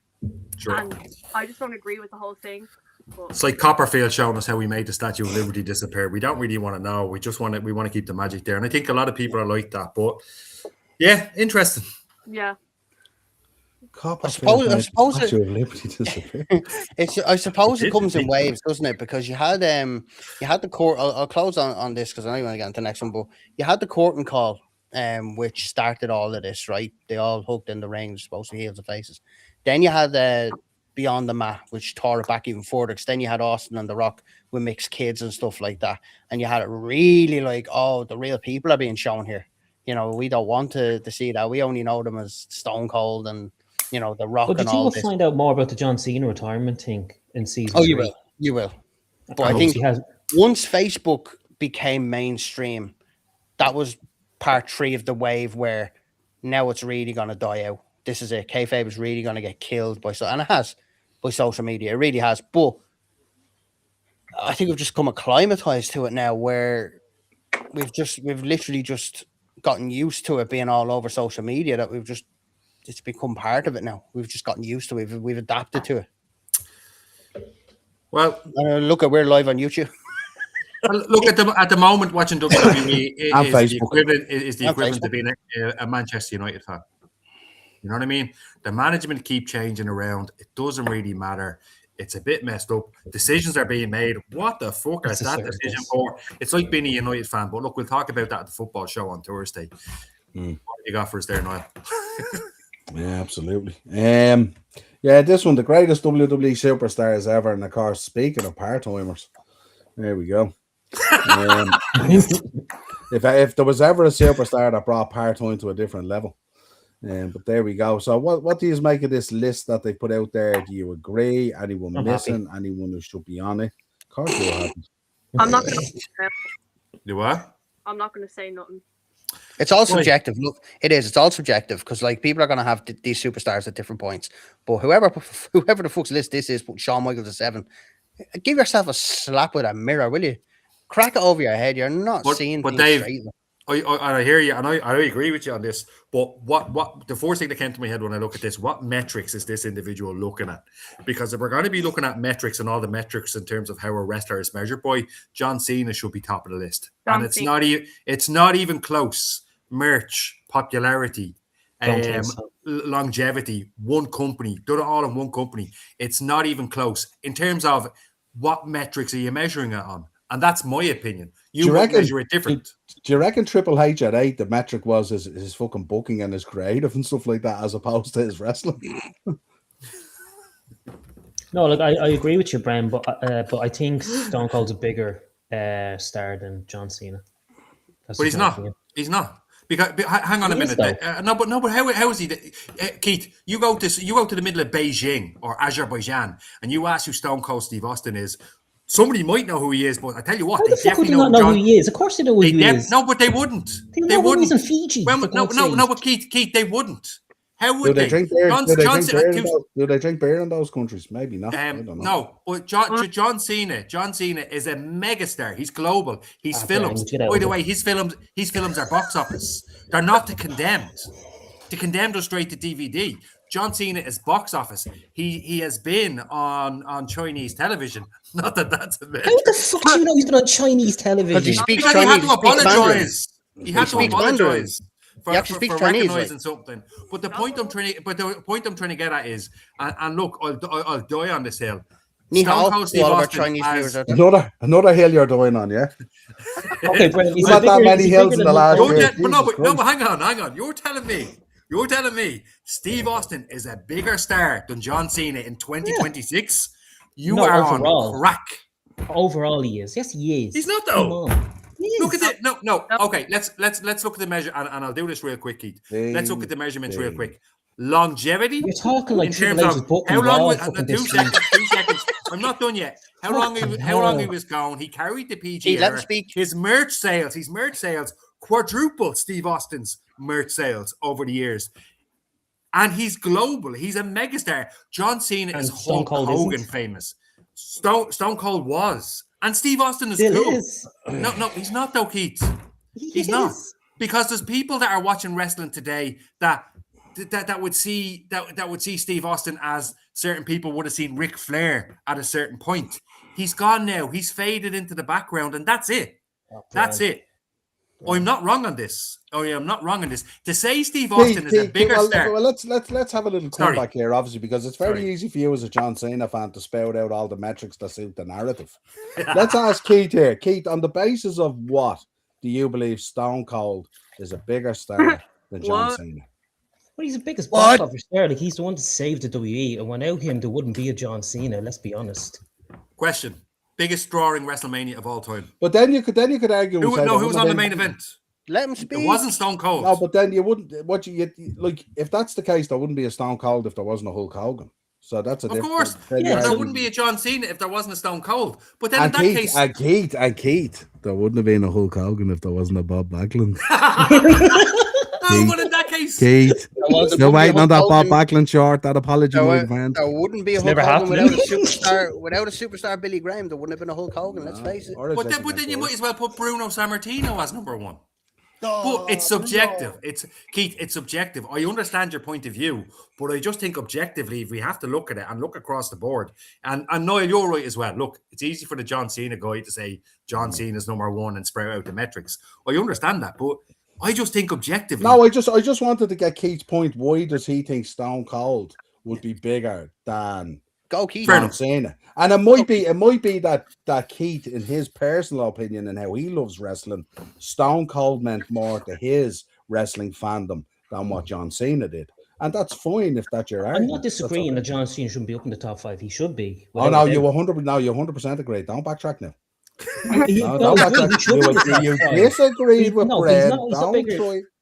Sure. And I just don't agree with the whole thing. But it's like Copperfield showing us how we made the Statue of Liberty disappear. We don't really want to know. We just want to keep the magic there. And I think a lot of people are like that. But yeah, interesting. Yeah. I suppose it comes in waves, doesn't it? Because you had the court. I'll close on this because I know you want to get into the next one. But you had the curtain call. Which started all of this, right? They all hooked in the ring, supposed to heels and faces. Then you had Beyond the Mat, which tore it back even further. Because then you had Austin and The Rock with mixed kids and stuff like that. And you had it really like, oh, the real people are being shown here. We don't want to see that. We only know them as Stone Cold and The Rock. But and all this. Did you find out more about the John Cena retirement thing in season? Oh, 3? You will. But I think once Facebook became mainstream, that was part 3 of the wave where now it's really going to die out. This is it. Kayfabe is really going to get killed and it has by social media. It really has. But I think we've just come acclimatized to it now, where we've literally just gotten used to it being all over social media, that it's become part of it now. We've just gotten used to it. We've adapted to it. Well, we're live on YouTube. Look at the moment watching WWE is the equivalent to being a Manchester United fan. You know what I mean? The management keep changing around. It doesn't really matter. It's a bit messed up. Decisions are being made. What the fuck is that decision for? It's like being a United fan. But look, we'll talk about that at the football show on Thursday. What do you got for us there, Niall? Yeah, absolutely. This one, the greatest WWE superstars ever. And of course, speaking of part-timers, there we go. If there was ever a superstar that brought part-time to a different level, but there we go. So what do you make of this list that they put out there? Do you agree? Anyone missing? Happy. Anyone who should be on it? Of course you're happy. I'm not going to. You what? I'm not going to say nothing. It's all subjective. Look, it is. It's all subjective, because like people are going to have these superstars at different points. But whoever the fuck's list this is, put Shawn Michaels at 7. Give yourself a slap with a mirror, will you? Crack it over your head. You're not seeing things Dave, straight. I hear you, and I agree with you on this. But what the first thing that came to my head when I look at this, what metrics is this individual looking at? Because if we're going to be looking at metrics and all the metrics in terms of how a wrestler is measured by, John Cena should be top of the list, and it's not even close. Merch, popularity, longevity, one company, done it all in one company. It's not even close in terms of what metrics are you measuring it on, and that's my opinion. You measure it different. Do you reckon Triple H at 8, the metric was his fucking booking and his creative and stuff like that, as opposed to his wrestling? No, like I agree with you, Brian, but I think Stone Cold's a bigger star than John Cena. But he's not. He's not. Because hang on a minute. But how is he? Keith, you go to the middle of Beijing or Azerbaijan and you ask who Stone Cold Steve Austin is. Somebody might know who he is, but I tell you what, they definitely not know who he is. Of course they know who he is. No, but they wouldn't. They wouldn't. He's in Fiji. Well, no, but Keith, they wouldn't. How would they drink beer? Do they drink beer in those countries? Maybe not. I don't know. No, but John Cena is a megastar. He's global. He's films. By the way, his films are box office. They're not the Condemned. The Condemned are straight to DVD. John Cena is box office. He has been on Chinese television. Not that that's a bit. How the fuck do you know he's been on Chinese television? He speaks because Chinese. He had to apologize. He had to apologize for recognizing something. But the point I'm trying to get at is, and look, I'll die on this hill. Niall, all of our Chinese viewers out there. Another hill you're dying on, yeah. Okay, Brendan. He's not that many hills in the last year. But hang on. You're telling me Steve Austin is a bigger star than John Cena in 2026? You are on crack. Overall, he is. Yes, he is. He's not though. Look at it. No. Okay, let's look at the measure, and I'll do this real quick, Keith. Let's look at the measurements real quick. Longevity. You're talking like in terms of how long. 2 seconds. 2 seconds. I'm not done yet. How long he was gone? He carried the PG. Let him speak. His merch sales quadrupled Steve Austin's merch sales over the years. And he's global. He's a megastar. John Cena is Hulk Hogan famous. Stone Cold was. And Steve Austin is cool. No, he's not though, Keith. He's not. Because there's people that are watching wrestling today that would see Steve Austin as certain people would have seen Ric Flair at a certain point. He's gone now. He's faded into the background, and that's it. That's it. I'm not wrong on this. I'm not wrong on this. To say Steve Austin is a bigger star. Well, let's have a little comeback here, obviously, because it's very easy for you as a John Cena fan to spout out all the metrics that suit the narrative. Let's ask Keith here. Keith, on the basis of what do you believe Stone Cold is a bigger star than John Cena? Well, he's the biggest box office star. Like, he's the one to save the WWE, and without him, there wouldn't be a John Cena. Let's be honest. Question. Biggest drawing WrestleMania of all time. But then you could argue. Who was on the main event? Let him speak. It wasn't Stone Cold. No, but then you wouldn't. What you like? If that's the case, there wouldn't be a Stone Cold if there wasn't a Hulk Hogan. So that's of course. There wouldn't be a John Cena if there wasn't a Stone Cold. But then Keith, there wouldn't have been a Hulk Hogan if there wasn't a Bob Backlund. No, but in that case, Keith, still waiting on that Bob Backlund short. That apology, there wouldn't be a Hulk Hogan without a superstar. Without a superstar, Billy Graham, there wouldn't have been a Hulk Hogan. Let's face it. But then you might as well put Bruno Sammartino as number one. But it's subjective. Keith, it's subjective. I understand your point of view, but I just think objectively, if we have to look at it and look across the board, and Niall, you're right as well. Look, it's easy for the John Cena guy to say John Cena's number one and spread out the metrics. I understand that, but I just think objectively. No, I just wanted to get Keith's point. Why does he think Stone Cold would be bigger than John Cena? And it might be that Keith, in his personal opinion and how he loves wrestling, Stone Cold meant more to his wrestling fandom than what John Cena did. And that's fine if that's your argument. I'm not disagreeing that John Cena shouldn't be up in the top 5. He should be. You 100% agree. Don't backtrack now. You disagree with Brad.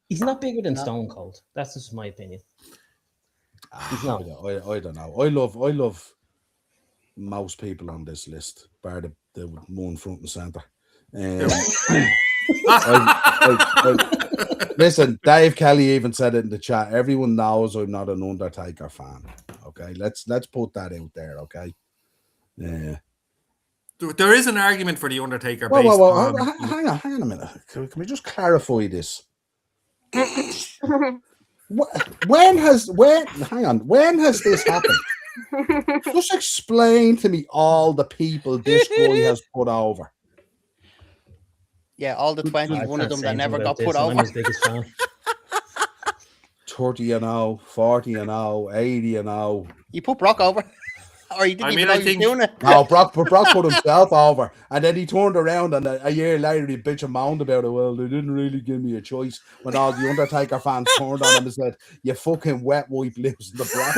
He's not bigger than Stone Cold. That's just my opinion. He's not. I don't know. I love most people on this list, bar the one front and center. Listen, Dave Kelly even said it in the chat. Everyone knows I'm not an Undertaker fan. Okay, let's put that out there. Okay, yeah. There is an argument for the Undertaker Well, based on. hang on a minute. Can we just clarify this? When has this happened? Just explain to me all the people this guy has put over. Yeah, all the 21 of them that never got put over. I'm his biggest fan. 30-0, 40-0, 80-0. You put Brock over, or you didn't even know he was doing it. No, Brock put himself over, and then he turned around, and a year later he bitch and moaned about it. Well, they didn't really give me a choice. When all the Undertaker fans turned on him and said, "You fucking wet wipe losing the Brock."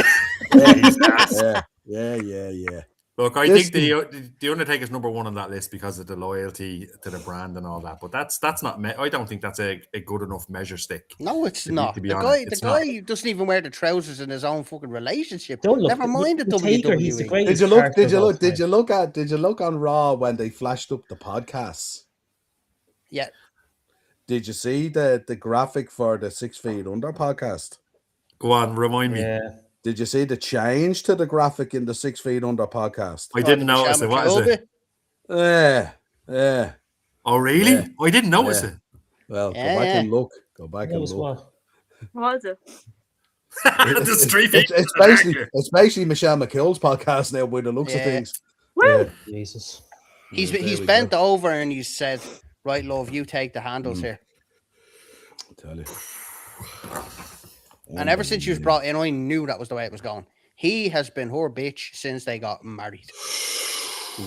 Yeah. Look, I think the Undertaker's number one on that list because of the loyalty to the brand and all that. But that's not. I don't think that's a good enough measure stick. No, it's not. The guy doesn't even wear the trousers in his own fucking relationship. Never mind the WWE. He's the Did you look on Raw when they flashed up the podcasts? Yeah. Did you see the graphic for the 6 Feet Under podcast? Go on, remind me. Yeah. Did you see the change to the graphic in the 6 Feet Under podcast? I didn't notice it. What is it? Yeah. Oh, really? Yeah. I didn't notice it. Well, go back and look. Go back and look. What is it? It's basically Michelle McKill's podcast now by the looks of things. Yeah. Jesus. He's bent over and he said, "Right, love, you take the handles here." I'll tell you. And ever since she was brought in, I knew that was the way it was going. He has been her bitch since they got married.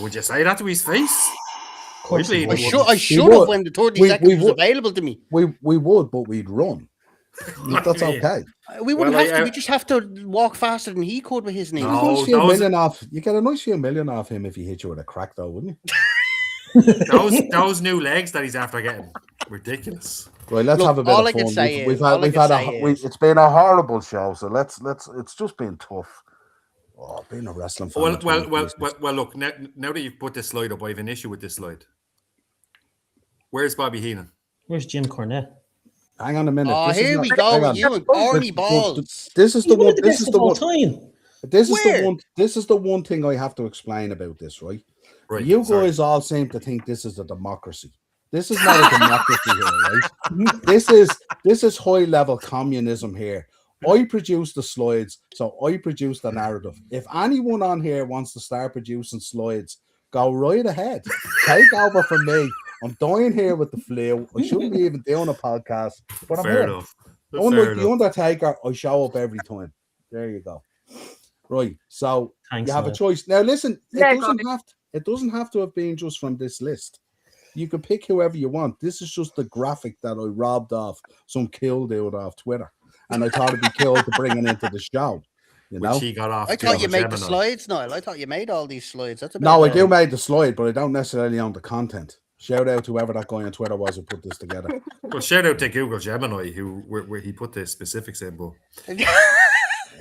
Would you say that to his face? I should have when the 30 seconds was available to me. We would, but we'd run. That's okay. We wouldn't have to. We just have to walk faster than he could with his knees. You get a nice few million off him if he hit you with a crack, though, wouldn't you? those new legs that he's after getting, ridiculous. Right, let's have a bit of fun. It's been a horrible show, so let's. It's just been tough. Oh, being a wrestling fan. Well. Look, now that you've put this slide up, I have an issue with this slide. Where's Bobby Heenan? Where's Jim Cornette? Hang on a minute. Oh, here we go. You and Corny balls. This is the one. This is the one. This is the one thing I have to explain about this, right? Right. You guys all seem to think this is a democracy. This is not a democracy here, right? This is high level communism here. I produce the slides, so I produce the narrative. If anyone on here wants to start producing slides, go right ahead. Take over from me. I'm dying here with the flu. I shouldn't be even doing a podcast, but I'm here. Unlike the Undertaker, I show up every time. There you go. Right, so you have a choice. Now listen, it doesn't have to have been just from this list. You can pick whoever you want. This is just the graphic that I robbed off some kill dude off Twitter. And I thought it'd be cool to bring it into the show. You know? He got off. I thought you made the slides, Niall. I thought you made all these slides. I do make the slide, but I don't necessarily own the content. Shout out to whoever that guy on Twitter was who put this together. Well, shout out to Google Gemini where he put the specifics in. But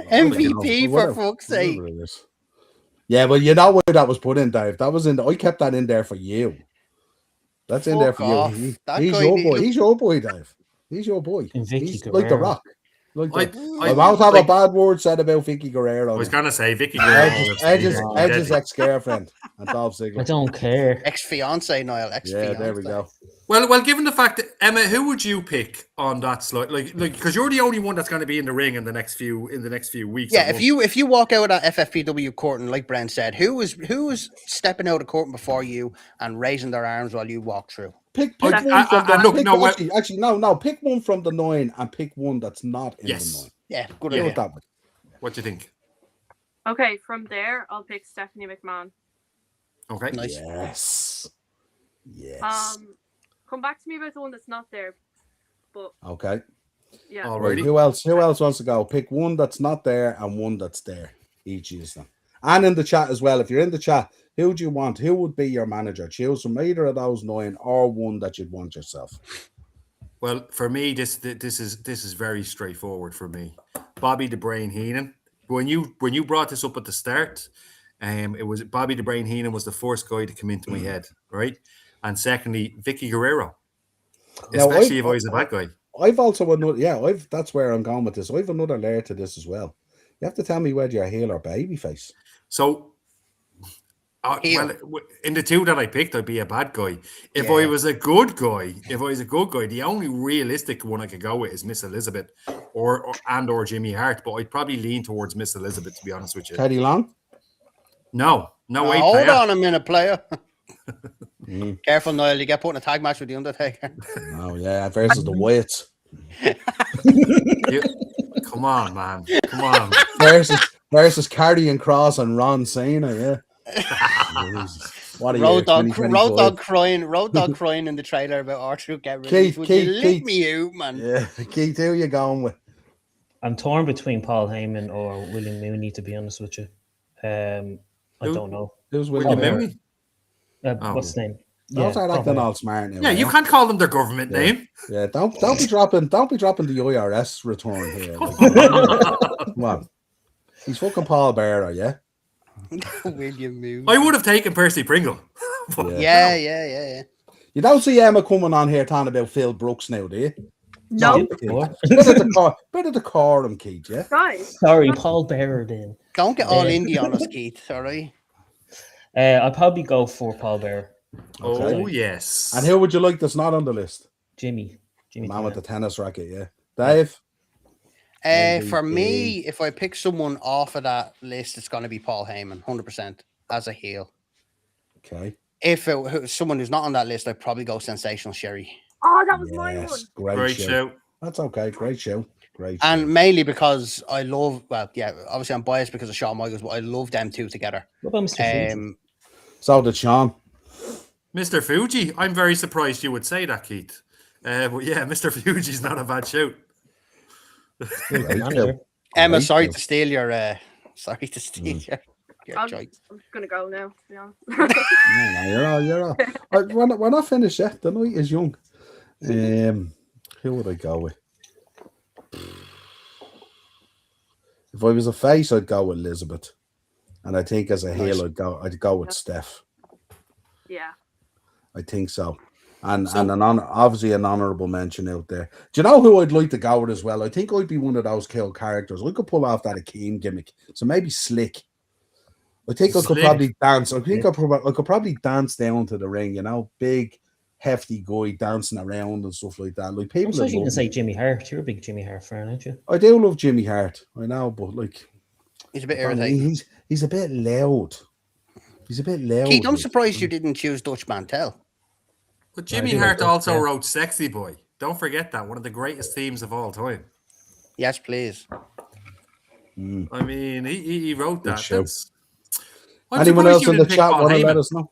MVP for fuck's sake. Yeah, well, you know why that was put in, Dave. That was in. I kept that in there for you. That's in there for you. He's your boy. He's your boy, Dave. He's your boy. He's like The Rock. I won't have a bad word said about Vicky Guerrero. I was going to say Vicky Guerrero. Edge's ex-girlfriend and Dolph Ziggler. I don't care. Ex-fiance, Niall. Yeah, there we go. Well, given the fact that Emma, who would you pick on that slide? Like, because you're the only one that's going to be in the ring in the next few weeks. Yeah, if you walk out of that FFPW curtain, like Brent said, who is stepping out of curtain before you and raising their arms while you walk through? Pick one from the Pick one from the 9 and pick one that's not in the 9. Yeah, good idea. What do you think? Okay, from there, I'll pick Stephanie McMahon. Okay. Nice. Yes. Come back to me about the one that's not there. But okay. Yeah. Alright. Who else wants to go? Pick one that's not there and one that's there. Each of them. And in the chat as well. If you're in the chat, who do you want? Who would be your manager? Choose from either of those 9 or one that you'd want yourself. Well, for me, this is very straightforward for me. Bobby the Brain Heenan. When you brought this up at the start, it was Bobby the Brain Heenan was the first guy to come into my head, right? And secondly, Vicky Guerrero, especially if I was a bad guy. I've also another. That's where I'm going with this. I've another layer to this as well. You have to tell me whether you're heel or babyface. So Heel. Well, in the two that I picked, I'd be a bad guy. If Yeah. I was a good guy, the only realistic one I could go with is Miss Elizabeth or Jimmy Hart. But I'd probably lean towards Miss Elizabeth, to be honest with you. Teddy Long? No way. Hold player. on a minute, player. Mm. Careful, Niall. You get put in a tag match with the Undertaker. Oh, yeah, versus the Wyatts. Come on, man. Come on. Versus Kardian Cross and Ron Cena, yeah. Jesus. What a year, Road dog 2025. crying in the trailer about R-Truth getting Keith, released. Would you Keith. lick me out, man? Yeah, Keith, who you going with? I'm torn between Paul Heyman or William Mooney, to be honest with you. I don't know. Who's William William Mooney? What's his name? Those are Paul acting Heyman. all smart now. Yeah, you can't call them their government name. Yeah, don't be dropping the IRS return here. Come on. He's fucking Paul Bearer, yeah? William Moon. I would have taken Percy Pringle. Yeah. You don't see Emma coming on here talking about Phil Brooks now, do you? No, Better decorum, Keith, yeah? right. Sorry, Paul Bearer then. Don't get all indie on us, Keith. All right. I'll probably go for Paul Bearer. Okay. Oh, yes. And who would you like that's not on the list? Jimmy Man with the Tenet. tennis racket, yeah. Dave? For me, if I pick someone off of that list, it's going to be Paul Heyman, 100% as a heel. Okay. If it was someone who's not on that list, I'd probably go Sensational Sherry. Oh, that was my one. Yes, Great show. That's okay. Great show. And mainly because I love, obviously I'm biased because of Shawn Michaels, but I love them two together. What about Mr. Fuji? So did Sean. Mr. Fuji. I'm very surprised you would say that, Keith. But yeah, Mr. Fuji's not a bad shout. Manager. Emma, Great sorry show. to steal your your choice. I'm gonna go now, to be honest. No, you're all. We're not finished yet. The night is young. Who would I go with? If I was a face, I'd go with Elizabeth. And I think as a heel, I'd go with Steph. Yeah. I think so. And obviously an honourable mention out there. Do you know who I'd like to go with as well? I think I'd be one of those kill characters. I could pull off that Akeem gimmick. So maybe Slick. I think I could probably dance. I think I could probably dance down to the ring, big, hefty guy dancing around and stuff like that. Like people. I'm supposed you can say Jimmy Hart. You're a big Jimmy Hart fan, aren't you? I do love Jimmy Hart. I know, but like He's a bit irritating. He's a bit loud. He's a bit loud. Keith, I'm surprised you didn't choose Dutch Mantel. But Jimmy Hart also wrote Sexy Boy. Don't forget that. One of the greatest themes of all time. Yes, please. I mean, he wrote that. show. I'm Anyone surprised else you in the didn't pick chat Paul want to let Heyman. us know?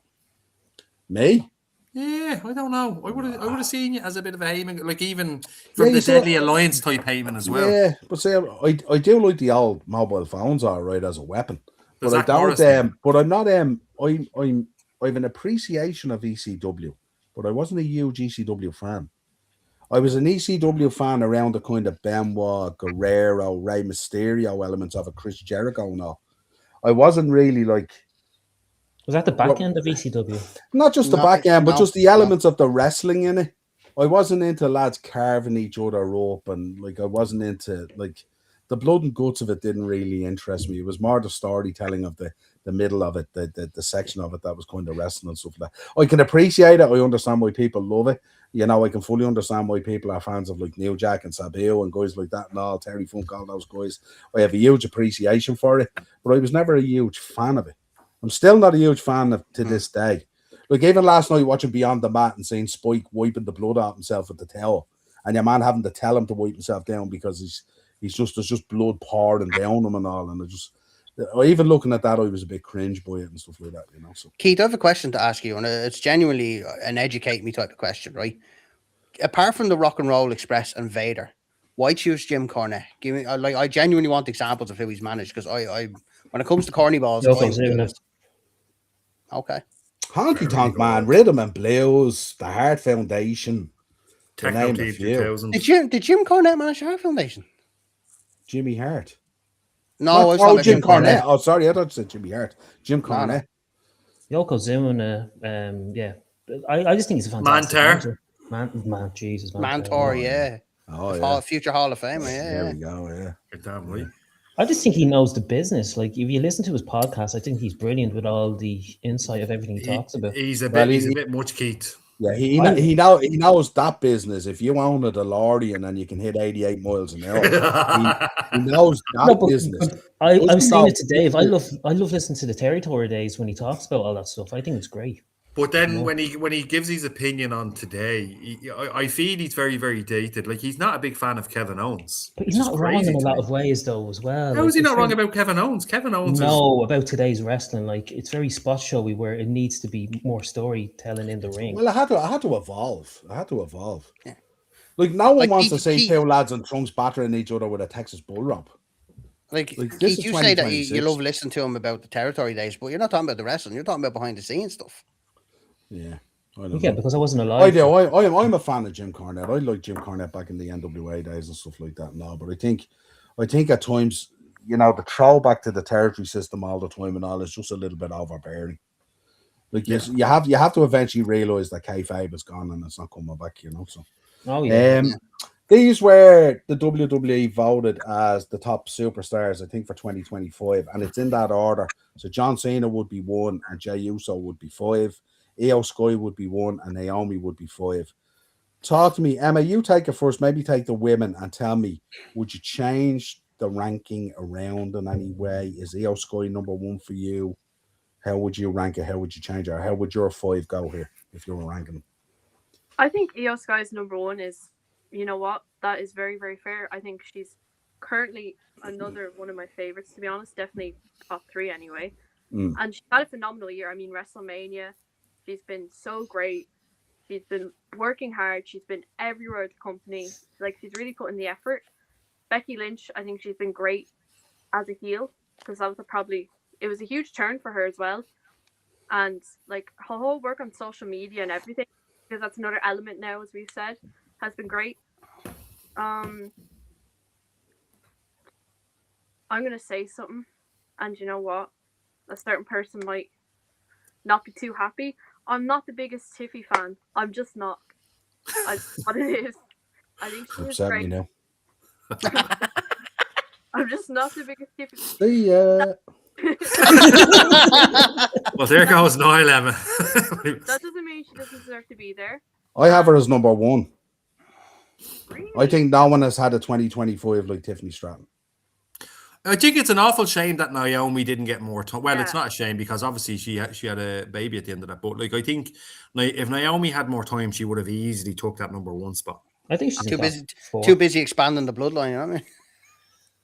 Me? Yeah, I don't know. I would have seen you as a bit of a Heyman, like even from you the see, Deadly Alliance type Heyman as well. Yeah, but see, I do like the old mobile phones, all right, as a weapon. The But Zach I Morris don't. thing. But I'm not. I have an appreciation of ECW, but I wasn't a huge ECW fan. I was an ECW fan around the kind of Benoit, Guerrero, Rey Mysterio elements of a Chris Jericho and all. I wasn't really like. Was that the back end of ECW? Not just the No, back end, but no, just the elements of the wrestling in it. I wasn't into lads carving each other up, and like I wasn't into like the blood and guts of it. Didn't really interest me. It was more the storytelling of the middle of it, the section of it that was kind of wrestling and stuff like that. I can appreciate it. I understand why people love it. I can fully understand why people are fans of like New Jack and Sabu and guys like that and all, Terry Funk, all those guys. I have a huge appreciation for it, but I was never a huge fan of it. I'm still not a huge fan of to this day. Like even last night watching Beyond the Mat and seeing Spike wiping the blood out himself with the towel, and your man having to tell him to wipe himself down because there's just blood pouring down him and all, and even looking at that, I was a bit cringe by it and stuff like that, So Keith, I have a question to ask you, and it's genuinely an educate me type of question, right? Apart from the Rock and Roll Express and Vader, why choose Jim Cornette? Give me, I genuinely want examples of who he's managed, because I when it comes to corny balls, okay. Honky Tonk Man, Rhythm and Blues, the Heart Foundation, to Techno name Team a few. 2000. Did Jim Cornette manage the Heart Foundation? Jimmy Hart. No, it's Jim Cornette. Oh, sorry, I thought you said Jimmy Hart. Jim Cornette. Yokozuna, yeah. I just think he's a fantastic Mantar. manager. Jesus, Mantor, yeah. Oh, yeah. Future Hall of Famer, yeah. There we go, yeah. You're damn right. I just think he knows the business. Like, if you listen to his podcast, I think he's brilliant with all the insight of everything he talks about. He's a Well, bit much, Keith. Yeah, he knows that business. If you own a DeLorean and you can hit 88 miles an hour, he knows that business. I was saying it to Dave. I love listening to the Territory Days when he talks about all that stuff. I think it's great. But then when he gives his opinion on today, I feel he's very, very dated. Like, he's not a big fan of Kevin Owens. But he's not wrong in a lot of ways, though, as well. How is he not wrong about Kevin Owens? Kevin Owens about today's wrestling. Like, it's very spot showy where it needs to be more storytelling in the ring. Well, I had to evolve. Yeah. Like, no one wants to see two lads in trunks battering each other with a Texas bull rope. Like Keith, you say that you love listening to him about the Territory Days, but you're not talking about the wrestling. You're talking about behind the scenes stuff. Yeah. Because I wasn't alive. I do. I'm a fan of Jim Cornette. I like Jim Cornette back in the NWA days and stuff like that now. But I think at times, the throwback to the territory system all the time and all is just a little bit overbearing. Like, you have to eventually realize that kayfabe is gone and it's not coming back. So. Oh yeah. These were the WWE voted as the top superstars, I think, for 2025, and it's in that order. So John Cena would be 1, and Jey Uso would be 5. Io Sky would be 1, and Naomi would be 5. Talk to me, Emma. You take it first. Maybe take the women and tell me: would you change the ranking around in any way? Is Io Sky number 1 for you? How would you rank it? How would you change it? How would your 5 go here if you were ranking them? I think Io Sky's number 1 is. You know what? That is very, very fair. I think she's currently another one of my favorites, to be honest. Definitely top 3 anyway. And she's had a phenomenal year. I mean, WrestleMania, she's been so great. She's been working hard. She's been everywhere at the company. Like, she's really put in the effort. Becky Lynch, I think she's been great as a heel because that was it was a huge turn for her as well. And, like, her whole work on social media and everything, because that's another element now, as we've said, has been great. I'm gonna say something, and you know what? A certain person might not be too happy. I'm not the biggest Tiffy fan. I'm just not. What it is. I think she's great. Me now. I'm just not the biggest Tiffy. See ya. Well, there goes Niall, Emma. That doesn't mean she doesn't deserve to be there. I have her as number 1. Really? I think no one has had a 2025 like Tiffany Stratton. I think it's an awful shame that Naomi didn't get more time. Well, it's not a shame because obviously she had a baby at the end of that. But like, I think if Naomi had more time, she would have easily took that number 1 spot. I think she's too busy expanding the bloodline. You know what I mean?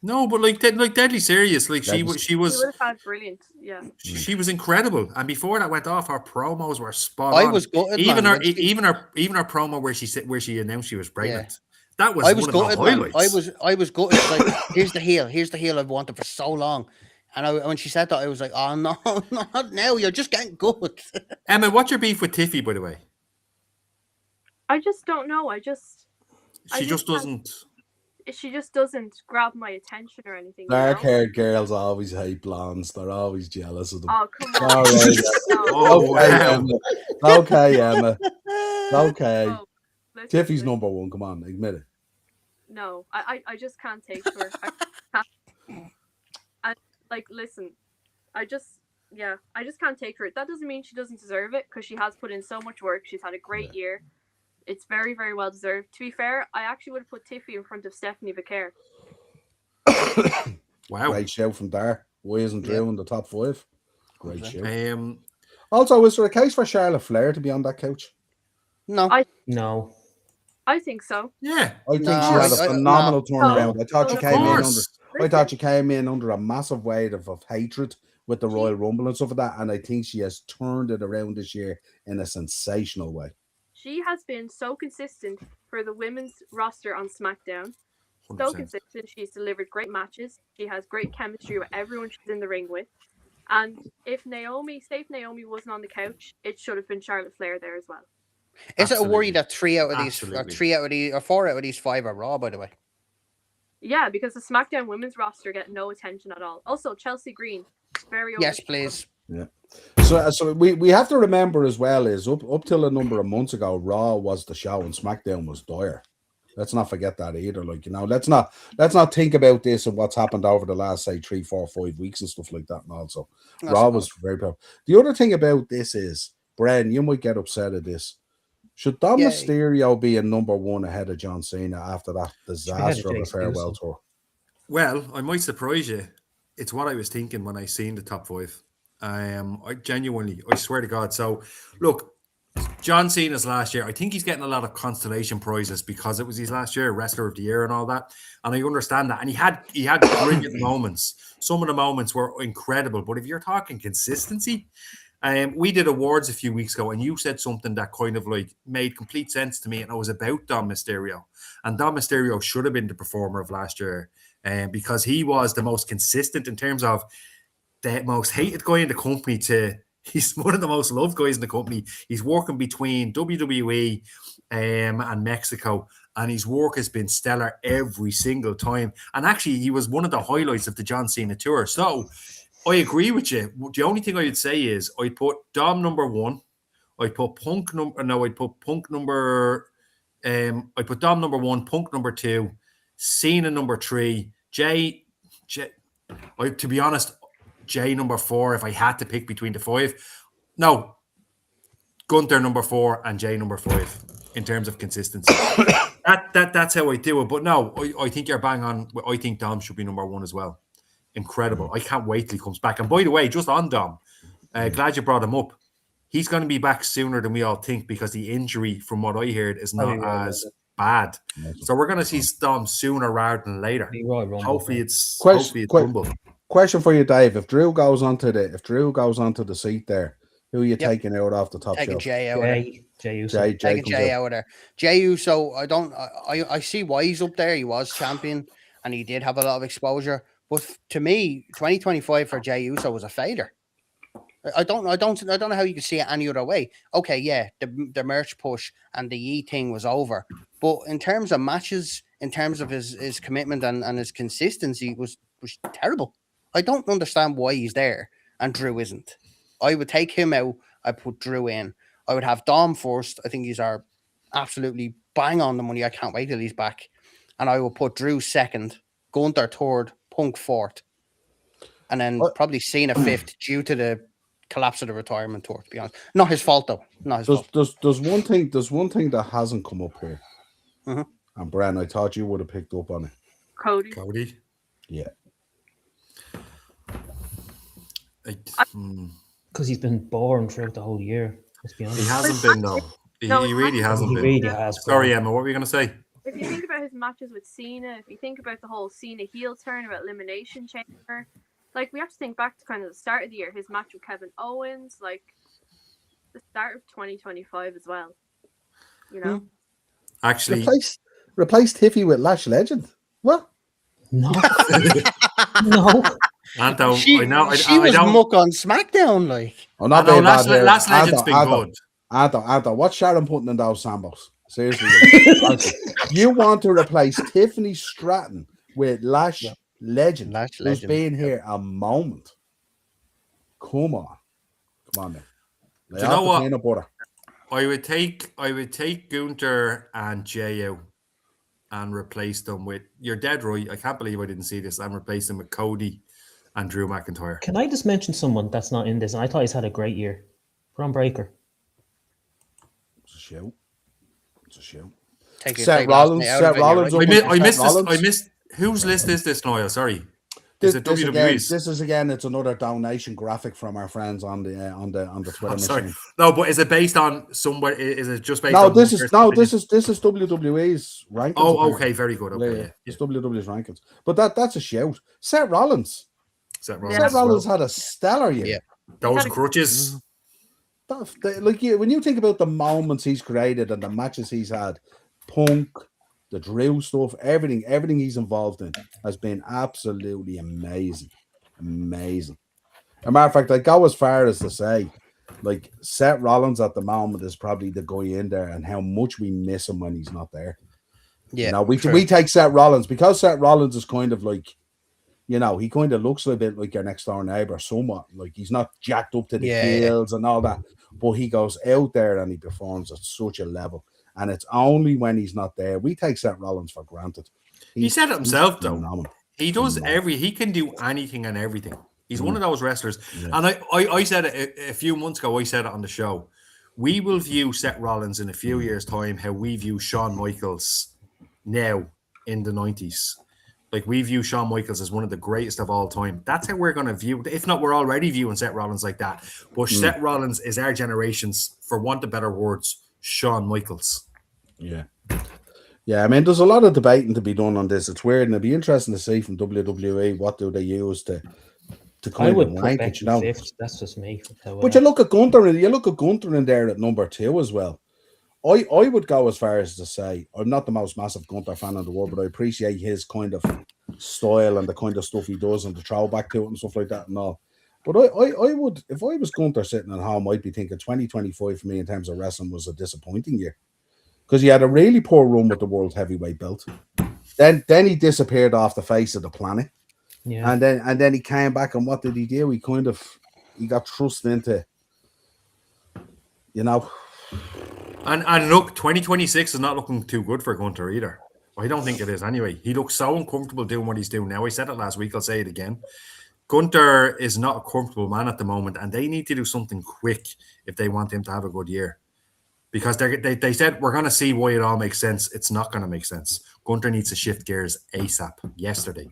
No, but like deadly serious. Like she was. She would have had brilliant. Yeah. She was incredible, and before that went off, her promos were spot on. I was gutted, even her promo where she announced she was pregnant. Yeah. That was one gutted, of the highlights. I was gutted. Like, here's the heel I've wanted for so long. And when she said that, I was like, oh no, not now. You're just getting good. Emma, what's your beef with Tiffy, by the way? I just don't know. She just doesn't grab my attention or anything. Dark-haired girls always hate blondes. They're always jealous of them. Oh, come on. Okay, Emma. Okay. Oh, Tiffy's number 1. Come on, admit it. No, I just can't take her. Listen, I just can't take her. That doesn't mean she doesn't deserve it because she has put in so much work. She's had a great year. It's very, very well deserved. To be fair, I actually would have put Tiffy in front of Stephanie Vicaire. Wow. Great show from there. Why isn't Drew in the top 5? Great show. Also, is there a case for Charlotte Flair to be on that couch? No. No. I think so. Yeah. I think she had a phenomenal turnaround. I thought she came in under a massive weight of hatred with the Royal Rumble and stuff like that, and I think she has turned it around this year in a sensational way. She has been so consistent for the women's roster on SmackDown. 100%. So consistent. She's delivered great matches. She has great chemistry with everyone she's in the ring with. And if Naomi wasn't on the couch, it should have been Charlotte Flair there as well. Is it a worry that 4 out of these 5 are Raw, by the way? Yeah, because the SmackDown women's roster get no attention at all. Also, Chelsea Green, very yes, please. Yeah. So we have to remember as well is up till a number of months ago, Raw was the show and SmackDown was dire. Let's not forget that either. Like, you know, let's not think about this and what's happened over the last, say, 3, 4, 5 weeks and stuff like that. And also, Raw was very proud. The other thing about this is, Bren, you might get upset at this. Should Dom Mysterio be a number 1 ahead of John Cena after that disaster of a farewell tour? Well, I might surprise you. It's what I was thinking when I seen the top 5. I genuinely, I swear to God. So, look, John Cena's last year, I think he's getting a lot of constellation prizes because it was his last year, Wrestler of the Year and all that. And I understand that. And he had brilliant moments. Some of the moments were incredible. But if you're talking consistency, we did awards a few weeks ago, and you said something that kind of like made complete sense to me, and it was about Dom Mysterio. And Dom Mysterio should have been the performer of last year, because he was the most consistent in terms of the most hated guy in the company to he's one of the most loved guys in the company. He's working between WWE and Mexico, and his work has been stellar every single time. And actually, he was one of the highlights of the John Cena tour. So I agree with you. The only thing I would say is I'd put Dom number 1. I'd put Punk number. No, I'd put Punk number. I put Dom number 1, Punk number 2, Cena number 3, Jay. To be honest, Jay number 4. If I had to pick between the 5, no, Gunther number 4 and Jay number 5 in terms of consistency. That's how I do it. But no, I think you're bang on. I think Dom should be number 1 as well. Incredible. I can't wait till he comes back. And by the way, just on Dom, glad you brought him up. He's going to be back sooner than we all think because the injury, from what I heard, is not as bad. So we're going to see Dom sooner rather than later. Hopefully it's Rumble. Question for you, Dave. If Drew goes onto the seat there, who are you taking out off the top taking shelf? Jay out of there. Jay Uso. Taking Jay out of there. Jay Uso, I see why he's up there. He was champion and he did have a lot of exposure. But to me, 2025 for Jay Uso was a failure. I don't know how you can see it any other way. Okay, yeah, the merch push and the Yi thing was over. But in terms of matches, in terms of his commitment and his consistency was terrible. I don't understand why he's there and Drew isn't. I would take him out. I put Drew in. I would have Dom first. I think he's absolutely bang on the money. I can't wait till he's back. And I will put Drew second, Gunther third, Punk fourth, and then probably Cena fifth due to the collapse of the retirement tour. To be honest, not his fault though. Not his fault. There's one thing that hasn't come up here, and Bran, I thought you would have picked up on it. Cody, yeah. Because he's been boring throughout the whole year. Let's be honest. He hasn't been though. He really hasn't been. He really has. Sorry, Emma. What were you going to say? If you think about his matches with Cena, if you think about the whole Cena heel turn about Elimination Chamber, like we have to think back to kind of the start of the year, his match with Kevin Owens, like the start of 2025 as well. You know, actually, replace Tiffy with Lash Legend. What? No, no. Anto, She was muck on SmackDown, like. Oh, not Last Legend's been good. Anto, what's Sharon putting in those sambos? Seriously, you want to replace Tiffany Stratton with Lash Legend, who's been here a moment? Come on now. Do you know what? I would take Gunther and Jay out and replace them with. You're dead right. I can't believe I didn't see this. And replace them with Cody and Drew McIntyre. Can I just mention someone that's not in this? And I thought he's had a great year. Braun Breaker. It's a show. Seth Rollins. I missed. Whose list is this, Niall? Sorry. Is it WWE's? This is it's another donation graphic from our friends on the Twitter machine. No, but is it based on somewhere? Is it just based on? This is WWE's rankings. Oh, okay, very good. Okay, yeah. It's WWE's rankings. But that's a shout. Seth Rollins had a stellar year. Yeah. Those crutches. Like when you think about the moments he's created and the matches he's had, Punk, the Drew stuff, everything he's involved in has been absolutely amazing. As a matter of fact, I go as far as to say, like, Seth Rollins at the moment is probably the guy in there, and how much we miss him when he's not there. Yeah, now we take Seth Rollins because Seth Rollins is kind of like, you know, he kind of looks a bit like your next door neighbor, somewhat. Like, he's not jacked up to the heels and all that, but he goes out there and he performs at such a level. And it's only when he's not there. We take Seth Rollins for granted. He said it himself, though. phenomenal. He does he can do anything and everything. He's one of those wrestlers. Yeah. And I said it a few months ago, I said it on the show. We will view Seth Rollins in a few years' time how we view Shawn Michaels now in the 90s. Like, we view Shawn Michaels as one of the greatest of all time. That's how we're going to view it. If not, we're already viewing Seth Rollins like that. But Seth Rollins is our generation's, for want of better words, Shawn Michaels. Yeah. Yeah, I mean, there's a lot of debating to be done on this. It's weird, and it'd be interesting to see from WWE what do they use to I kind would of put rank Becky it, you know. fifth. That's just me. But you look at Gunther, and you look at Gunther in there at number 2 as well. I would go as far as to say I'm not the most massive Gunther fan in the world, but I appreciate his kind of style and the kind of stuff he does and the throwback to it and stuff like that and all. But I would, if I was Gunther sitting at home, I'd be thinking 2025 for me in terms of wrestling was a disappointing year. Because he had a really poor run with the world heavyweight belt. Then he disappeared off the face of the planet. Yeah. And then he came back, and what did he do? He got thrust into, you know. And look, 2026 is not looking too good for Gunther either. I don't think it is anyway. He looks so uncomfortable doing what he's doing now. I said it last week. I'll say it again. Gunther is not a comfortable man at the moment, and they need to do something quick if they want him to have a good year. Because they said, we're going to see why it all makes sense. It's not going to make sense. Gunther needs to shift gears ASAP yesterday.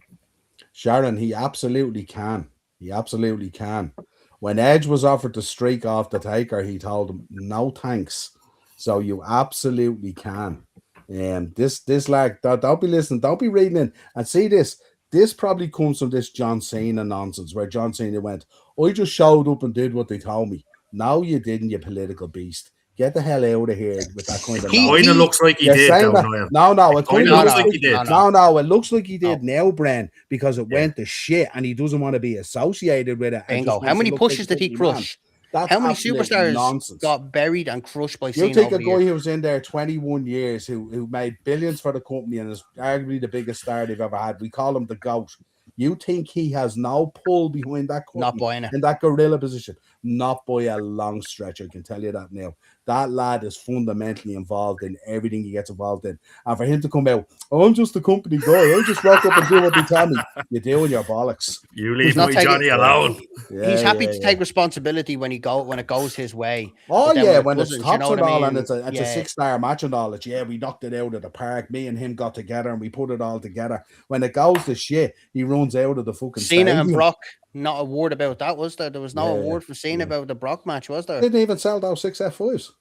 Sharon, he absolutely can. He absolutely can. When Edge was offered to streak off the Taker, he told him, no thanks. So you absolutely can. This like, don't be listening, don't be reading in. And see this. This probably comes from this John Cena nonsense where John Cena went, I just showed up and did what they told me. No, you didn't, you political beast. Get the hell out of here with that kind of It looks like he did, though, Niall. No, it kind of looks like he did. No, it looks like he did now, Bren, because it went to shit and he doesn't want to be associated with it. Bingo. How many pushes did he crush? How many superstars nonsense. Got buried and crushed by You Cena? take a guy who was in there 21 years, who made billions for the company and is arguably the biggest star they've ever had. We call him the GOAT. You think he has no pull behind that company? Not buying it. In that gorilla position? Not by a long stretch, I can tell you that now. That lad is fundamentally involved in everything he gets involved in. And for him to come out, I'm just a company guy, I just rock up and do what they tell me. You're doing your bollocks. You leave my Johnny alone. He's happy to take responsibility when it goes his way. Oh yeah, when it's tops and all, I mean? and it's a 6-star match and all that. Yeah, we knocked it out of the park. Me and him got together and we put it all together. When it goes to shit, he runs out of the fucking Cena stadium. and Brock. Not a word about that, was there? There was no award for Cena about the Brock match, was there? Didn't even sell those 6 F5s.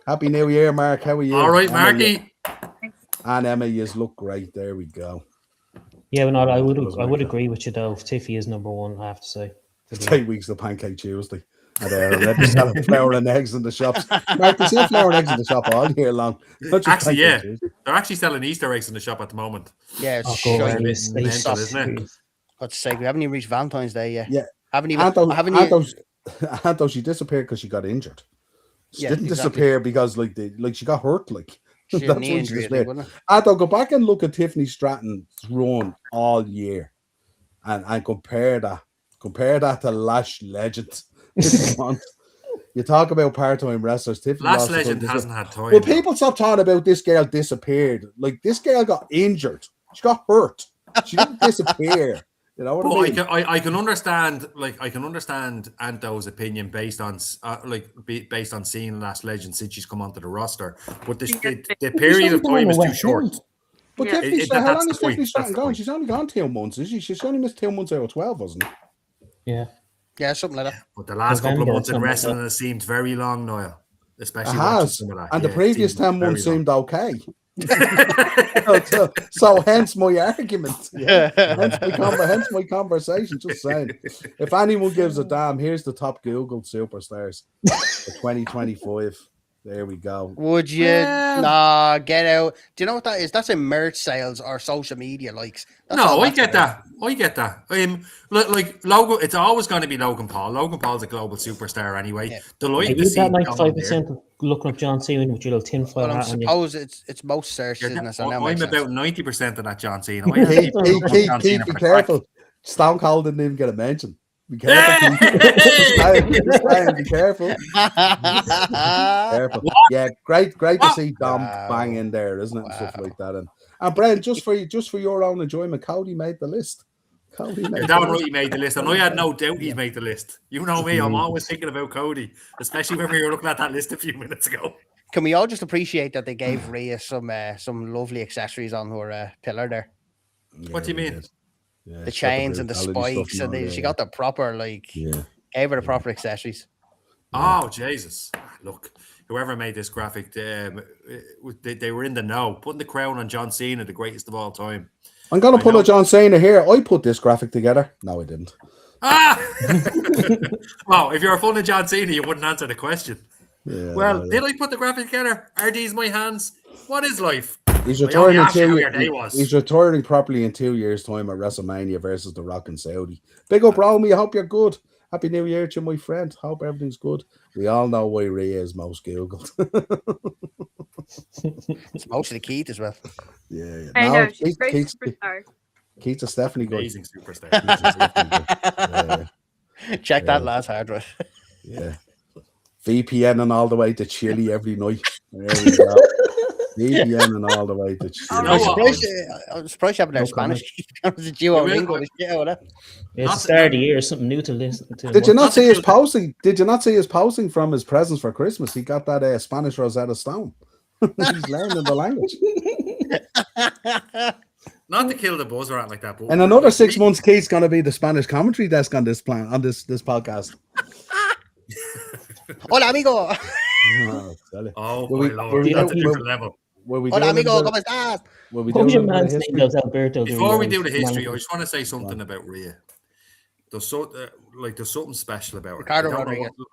Happy New Year, Mark. How are you? All right, Marky. And Emma, you look great. There we go. Yeah, but I would agree with you though. Tiffy is number 1, I have to say. 8 weeks of Pancake Tuesday. And they're selling flour and eggs in the shops. Mark, they sell flour and eggs in the shop all year long. Actually, yeah. Tuesday. They're actually selling Easter eggs in the shop at the moment. Yeah, it's mental, isn't it? God's sake, we haven't even reached Valentine's Day yet. Yeah. Haven't even. Anto, she disappeared because she got injured. She didn't disappear because she got hurt. She had a knee injury, Anto, go back and look at Tiffany Stratton's run all year, and compare that to Lash Legend. You talk about part-time wrestlers. Tiffany Lash Legend hasn't had time. Well, people stop talking about this girl disappeared. Like, this girl got injured. She got hurt. She didn't disappear. You know what I mean? I can understand, Anto's opinion based on seeing Last Legend since she's come onto the roster, but the period of time is too short. But how long is Tiffany Stratton gone? She's only gone 2 months, is she? She's only missed 2 months out of 12, wasn't it? Yeah, something like that. But the last couple of months in wrestling has seemed very long, Niall. Especially some of that. And the previous 10 months seemed okay. so hence my argument. Hence my conversation. Just saying, if anyone gives a damn, here's the top Google superstars for 2025. There we go. Would you? Nah, get out. Do you know what that is? That's in merch sales or social media likes. I get that. Like Logan, it's always going to be Logan Paul. Logan Paul's a global superstar anyway. Yeah. That 95% of looking up John Cena with your little tinfoil hat. I suppose it's most searches. I'm about 90% of that John Cena. Keep careful. Stone Cold didn't even get a mention. Be careful. Keith. Be careful. Careful. Yeah, great to see Dom bang in there, isn't it? And stuff like that. And Brent, just for your own enjoyment, Cody made the list. You're damn right he made the list. I know you had no doubt he's made the list. You know me, I'm always thinking about Cody, especially when we were looking at that list a few minutes ago. Can we all just appreciate that they gave Rhea some lovely accessories on her pillar there? Yeah, what do you mean? Yeah, the chains and the spikes, and she got the proper gave her the proper accessories. Oh Jesus! Look, whoever made this graphic, they were in the know. Putting the crown on John Cena, the greatest of all time. I'm gonna put a John Cena here. I put this graphic together. No, I didn't. Well, if you're a fan of John Cena, you wouldn't answer the question. Yeah, well, did I put the graphic together? Are these my hands? What is life? He's retiring He's retiring properly in 2 years' time at WrestleMania versus The Rock and Saudi. Big up, Romy. I hope you're good. Happy New Year to you, my friend. Hope everything's good. We all know why Rhea is most Googled. It's mostly Keith as well. Yeah. I know, she's a great superstar. Keith's a Stephanie good. Amazing superstar. Check that last hard drive. Yeah. VPN and all the way to Chile every night. There we go. VPN and all the way to Chile. I'm surprised you haven't learned Spanish. It's a Duolingo. It's the start of the year, something new to listen to. Did you not see his posting? Did you not see his posting from his presents for Christmas? He got that Spanish Rosetta Stone. He's learning the language. Not to kill the buzz or anything like that. But in another 6 months, Keith's going to be the Spanish commentary desk on this podcast. Hola, amigo. Oh, my Lord. That's a different level. Hola, amigo. ¿Cómo estás? Before we do the history, I just want to say something about Rhea. There's something special about her.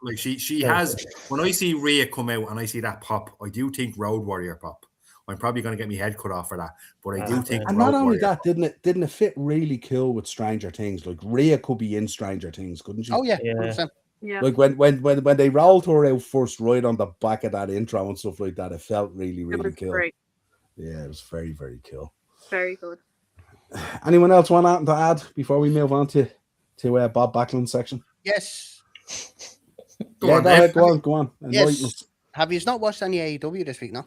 Like she has. When I see Rhea come out and I see that pop, I do think Road Warrior pop. I'm probably going to get my head cut off for that, but I do think. And not only that, didn't it fit really cool with Stranger Things? Like Rhea could be in Stranger Things, couldn't she? Oh yeah. 100%. Yeah. Like when they rolled her out first, right on the back of that intro and stuff like that, it felt really cool. Great. Yeah, it was very, very cool. Very good. Anyone else want to add before we move on to Bob Backlund's section? Yes. Go on. Yes. Have you not watched any AEW this week? No.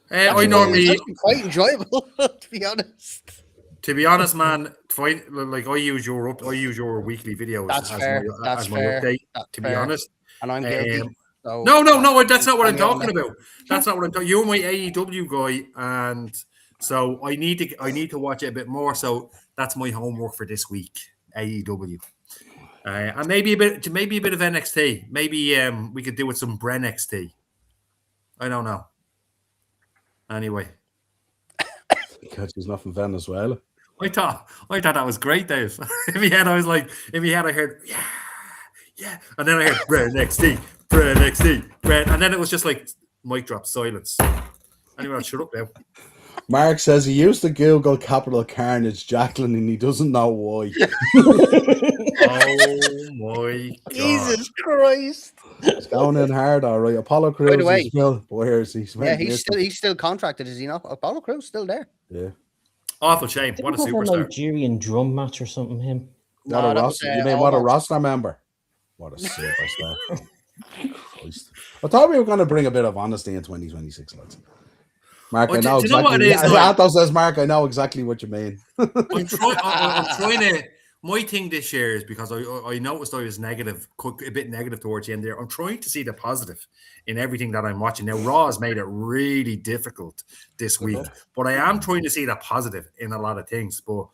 I normally it's quite enjoyable, to be honest. To be honest, man, I use your weekly videos as my update. To be honest, and I'm guilty. No, that's not what I'm talking about. That's not what I'm talking. You're my AEW guy, and so I need to watch it a bit more. So that's my homework for this week. AEW, and maybe a bit of NXT. Maybe we could do with some Bren NXT. I don't know. Anyway, because he's not from Venezuela. I thought that was great, Dave. In my head, I heard yeah, and then I heard Bren NXT, and then it was just like mic drop, silence. Anyway, I'll shut up now. Mark says he used to Google Capital Carnage Jacqueline and he doesn't know why. Oh my God. Jesus Christ. It's going in hard, all right. Apollo Crews is still where is he? Yeah, he's still contracted, is he not? Apollo Crews still there. Yeah. Awful shame. What a superstar. A Nigerian drum match or something, him. What a roster member. What a superstar. Christ. I thought we were going to bring a bit of honesty in 2026, lads. Mark, I know exactly. Anto says, Mark, I know exactly what you mean. I'm trying to. My thing this year is because I noticed I was a bit negative towards the end there. I'm trying to see the positive in everything that I'm watching. Now, Raw has made it really difficult this week, but I am trying to see the positive in a lot of things. But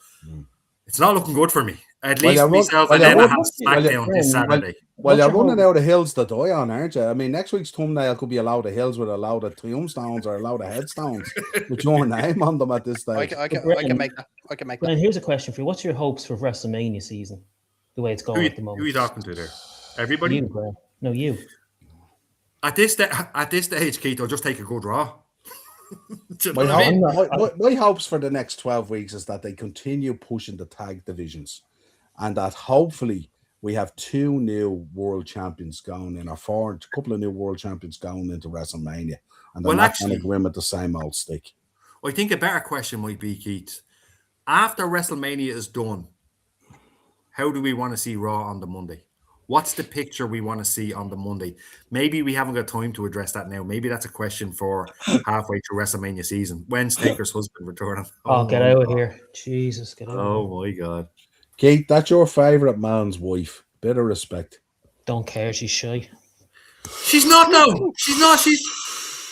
it's not looking good for me. At least myself and then I have SmackDown this Saturday. Well, you're running out of hills to die on, aren't you? I mean, next week's thumbnail could be a load of hills with a load of tombstones or a load of headstones with your name on them at this stage. I can make that. And here's a question for you. What's your hopes for WrestleMania season? The way it's going at the moment. Who are you talking to there? Everybody? You, bro. No, you. At this stage, Keith, I'll just take a good Raw. My hopes for the next 12 weeks is that they continue pushing the tag divisions and that hopefully we have 2 new world champions going in, or a couple of new world champions going into WrestleMania, and they're not going to go in with the same old stick. I think a better question might be, Keith, after WrestleMania is done, how do we want to see Raw on the Monday? What's the picture we want to see on the Monday? Maybe we haven't got time to address that now. Maybe that's a question for halfway through WrestleMania season. When's Taker's husband returning? Oh, get my out of God. here. Jesus, get out of here. Oh, my God. Keith, that's your favourite man's wife. Bit of respect. Don't care. She's shy. She's not, though. She's not.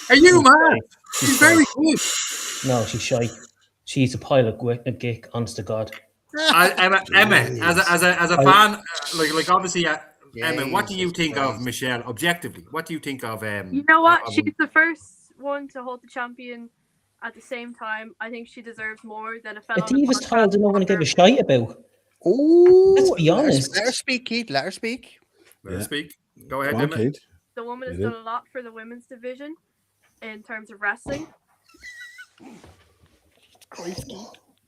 Are you mad? She's very good. No, she's shy. She's a pile of gick, honest to God. Emma, as a fan, like obviously, Emma, what do you Jesus think of Christ. Michelle objectively? What do you think of? You know what? She's the first one to hold the champion at the same time. I think she deserves more than a fellow. A diva's told no one to give a shite about. Ooh, Let's be honest. Let her speak, Keith. Let her speak. Let her speak. Go ahead, Come on, Emma. Keith. The woman has You done a lot for the women's division in terms of wrestling.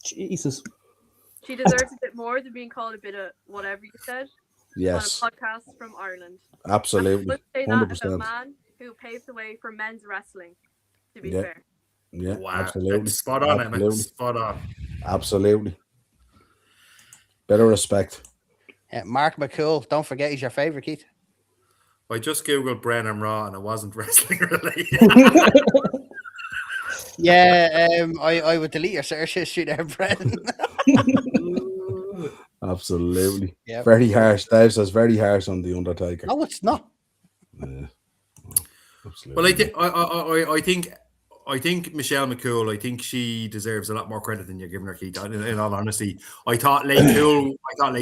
Jesus. She deserves a bit more than being called a bit of whatever you said Yes, on a podcast from Ireland. absolutely. Let's say that about a 100%. man who paved the way for men's wrestling, to be Yeah. fair. Yeah, Wow, absolutely. spot on, Emma. Absolutely. Spot on. Absolutely. Bit of respect. Mark McCool. Don't forget he's your favourite, Keith. I just googled Brennan Raw and it wasn't wrestling related. Yeah, I would delete your search history there, Brendan. Absolutely. Yeah. Very harsh. Dave says very harsh on The Undertaker. No, it's not. Yeah. Absolutely. Well, I think Michelle McCool. I think she deserves a lot more credit than you're giving her, Keith. In all honesty, I thought Leigh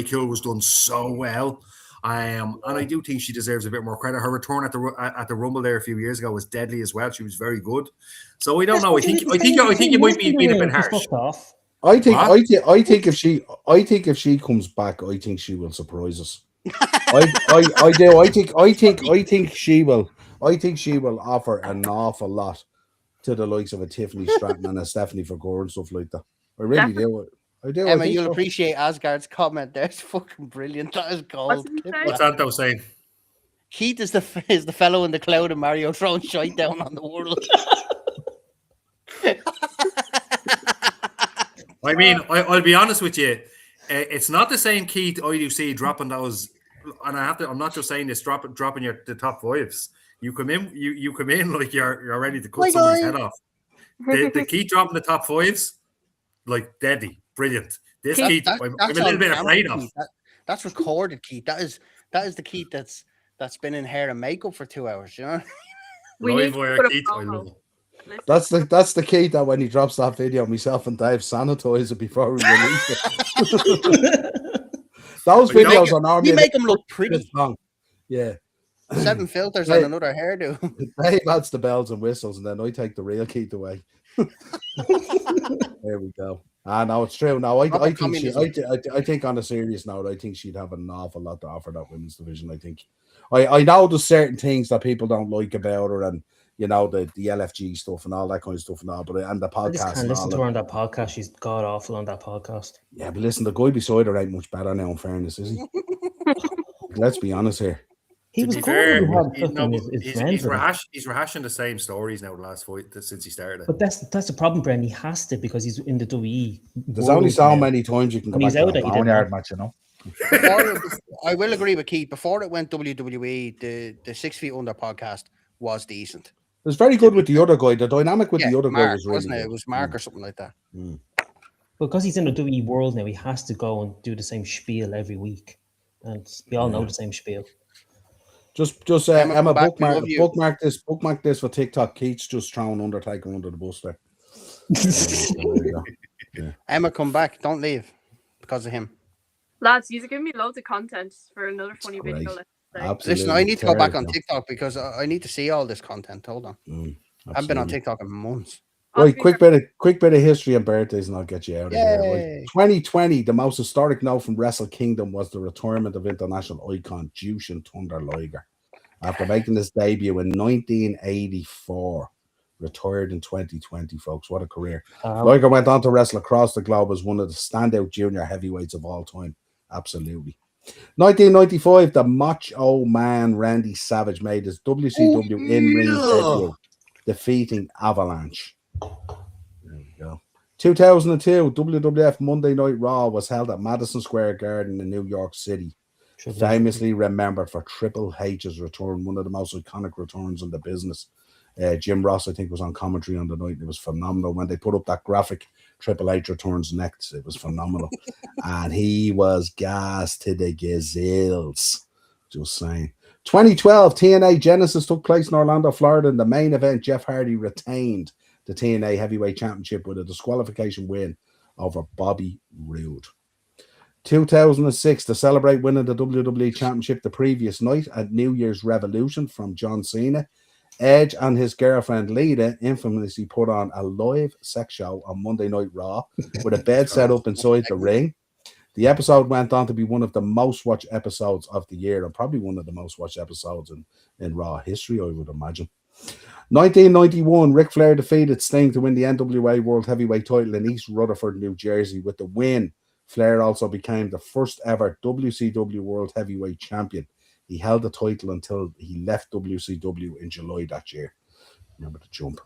Cool was done so well. And I do think she deserves a bit more credit. Her return at the Rumble there a few years ago was deadly as well. She was very good. So I don't know. I think you might be being a bit harsh. I think if she comes back, I think she will surprise us. I do. I think she will. I think she will offer an awful lot to the likes of a Tiffany Stratton and a Stephanie Figueroa and stuff like that. I really do. I do. Emma, I think you'll so. appreciate Asgard's comment there. It's fucking brilliant. That is gold. What's he say? What's Anto saying? Keith is the fellow in the cloud and Mario throwing shite down on the world. I mean, I'll be honest with you. It's not the same Keith I do see dropping those, and I'm not just saying this, dropping the top fives. You come in like you're ready to cut somebody's head off. The Keith dropping the top fives, like deadly, brilliant. This Keith, I'm a little bit afraid of. That's recorded, Keith. That is the Keith that's been in hair and makeup for 2 hours. You know. We need Live to wire put a Keith, I promo. love it. Listen, That's the key that when he drops that video, myself and Dave sanitize it before we release it. Those videos are normally You make them look pretty. long. Yeah. 7 filters and another hairdo. Dave adds the bells and whistles, and then I take the real Keith away. There we go. No, it's true. No, I think on a serious note, I think she'd have an awful lot to offer that women's division. I think. I know there's certain things that people don't like about her, and you know the LFG stuff and all that kind of stuff and all, but and the I just podcast. can't And listen all to that. her on that podcast. She's god awful on that podcast. Yeah, but listen, the guy beside her ain't much better now. In fairness, is he? Let's be honest here. He To was be good fair, when he had fucking his friends he's with him. rehashing the same stories now the last fight since he started. But that's the problem, Bren. He has to because he's in the WWE. There's only so now. many times you can go And back he's to out that that he did boneyard that. match, you know. I will agree with Keith. Before it went WWE, the 6 Feet Under podcast was decent. It was very good with the other guy. The dynamic with the other guy Mark, was really wasn't it? good. It was Mark or something like that. Because he's in the WWE world now, he has to go and do the same spiel every week. And we all know the same spiel. Just Emma, Emma, come back, we love you. bookmark this for TikTok. Keith's just throwing Undertaker under the bus there. There you go. Emma, come back. Don't leave because of him. lads, you're giving me loads of content for another funny great. video. Let's say. Absolutely. Listen, I need to go back on terrible. TikTok because I need to see all this content. Hold on. I haven't been on Absolutely. TikTok in months. Oh, to Right, be quick bit of history and birthdays, and I'll get you out of here. Yay. Right. 2020, the most historic note from Wrestle Kingdom was the retirement of international icon Jushin Thunder Liger. After making his debut in 1984, retired in 2020, folks. What a career. Liger went on to wrestle across the globe as one of the standout junior heavyweights of all time. Absolutely. 1995, the Macho Man Randy Savage made his WCW in-ring debut, defeating Avalanche. There we go. 2002, WWF Monday Night Raw was held at Madison Square Garden in New York City. Famously remembered for Triple H's return, one of the most iconic returns in the business. Jim Ross, I think, was on commentary on the night. It was phenomenal. When they put up that graphic, Triple H returns next, it was phenomenal. And he was gassed to the gazelles. Just saying. 2012, TNA Genesis took place in Orlando, Florida. In the main event, Jeff Hardy retained the TNA Heavyweight Championship with a disqualification win over Bobby Roode. 2006, to celebrate winning the WWE Championship the previous night at New Year's Revolution from John Cena, Edge and his girlfriend Lita infamously put on a live sex show on Monday Night Raw with a bed set up inside the ring. The episode went on to be one of the most watched episodes of the year, and probably one of the most watched episodes in Raw history, I would imagine. 1991, Ric Flair defeated Sting to win the NWA World Heavyweight title in East Rutherford, New Jersey. With the win, Flair also became the first ever WCW World Heavyweight Champion. He held the title until he left WCW in July that year. Remember the jump.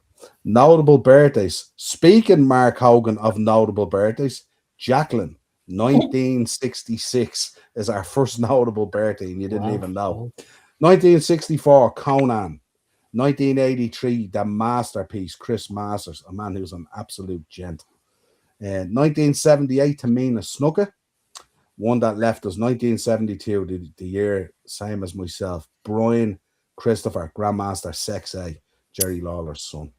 Notable birthdays. Speaking, Mark Hogan, of notable birthdays, Jacqueline, 1966 is our first notable birthday, and you didn't even know. 1964, Conan. 1983, the masterpiece, Chris Masters, a man who's an absolute gent. 1978, Tamina Snuka. One that left us, 1972, the year, same as myself, Brian Christopher, Grandmaster Sexay, Jerry Lawler's son.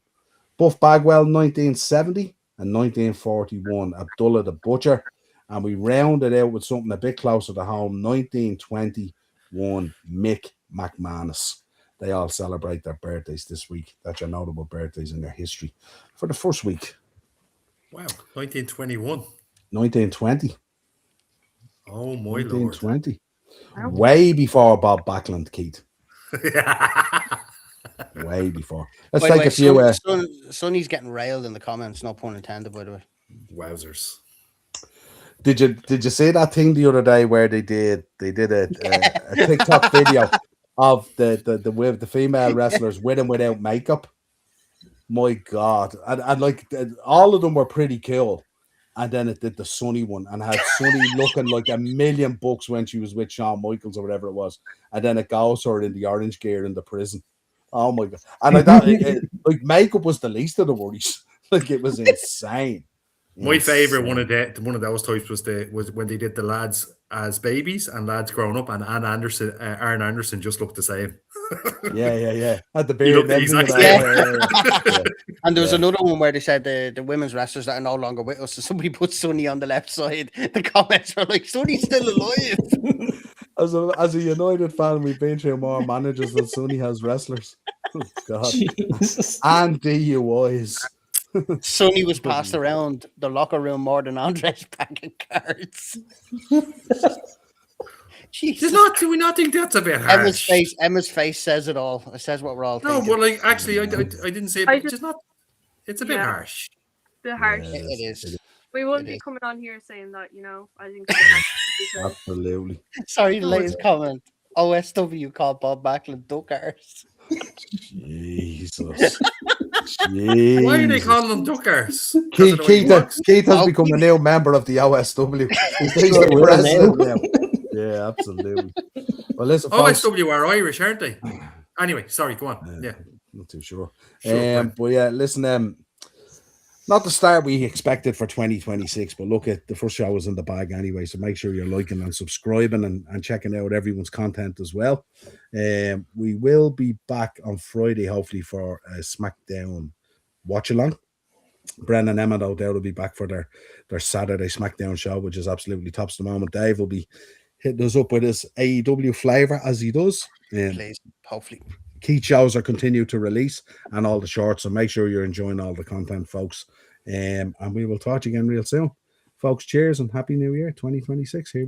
Buff Bagwell, 1970, and 1941, Abdullah the Butcher. And we rounded out with something a bit closer to home, 1921, Mick McManus. They all celebrate their birthdays this week. That's your notable birthdays in their history for the first week. Wow, 1921. 1920. Oh, my 1920. Lord. Way before Bob Backlund, Keith. Way before. Let's take a few. Sonny's getting railed in the comments. No pun intended, by the way. Wowzers. Did you see that thing the other day where they did a TikTok video of the female wrestlers with and without makeup? My God. And like all of them were pretty cool. And then it did the Sunny one and had Sunny looking like $1,000,000 when she was with Shawn Michaels or whatever it was. And then it goes her in the orange gear in the prison. Oh my God. And I thought like makeup was the least of the worries. Like it was insane. My favorite one of those types was when they did the lads as babies and lads growing up, and Arn Anderson just looked the same. Yeah. Had the beard. And there was another one where they said the women's wrestlers that are no longer with us. So somebody put Sonny on the left side. The comments were like, "Sonny's still alive." As a United fan, we've been through more managers than Sonny has wrestlers. Oh, God. Jesus. And DUIs. Sonny was passed around the locker room more than Andre's packing cards. Jesus. Do we not think that's a bit harsh? Emma's face says it all. It says what we're all thinking. No, but like actually, I didn't say it. But it's not. It's a bit harsh. The harsh. Yeah, It is. We wouldn't be coming on here saying that, you know. I think Absolutely. Sorry, the latest comment. OSW called Bob Backlund duckers. Jesus. Why are they calling them duckers? Keith has become a new member of the OSW. He's the president now. Yeah, absolutely. Well, listen, OSW are Irish, aren't they? Anyway, sorry, go on. Yeah. Not too sure. But yeah, listen, not the start we expected for 2026, but look, at the first show was in the bag anyway, so make sure you're liking and subscribing and checking out everyone's content as well. We will be back on Friday, hopefully, for a SmackDown watch along. Bren and Emma, no doubt, will be back for their Saturday SmackDown show, which is absolutely tops the moment. Dave will be hitting us up with his AEW flavor as he does. Please, hopefully. Key shows are continued to release and all the shorts, so make sure you're enjoying all the content, folks. And we will talk to you again real soon. Folks, cheers and Happy New Year 2026 here.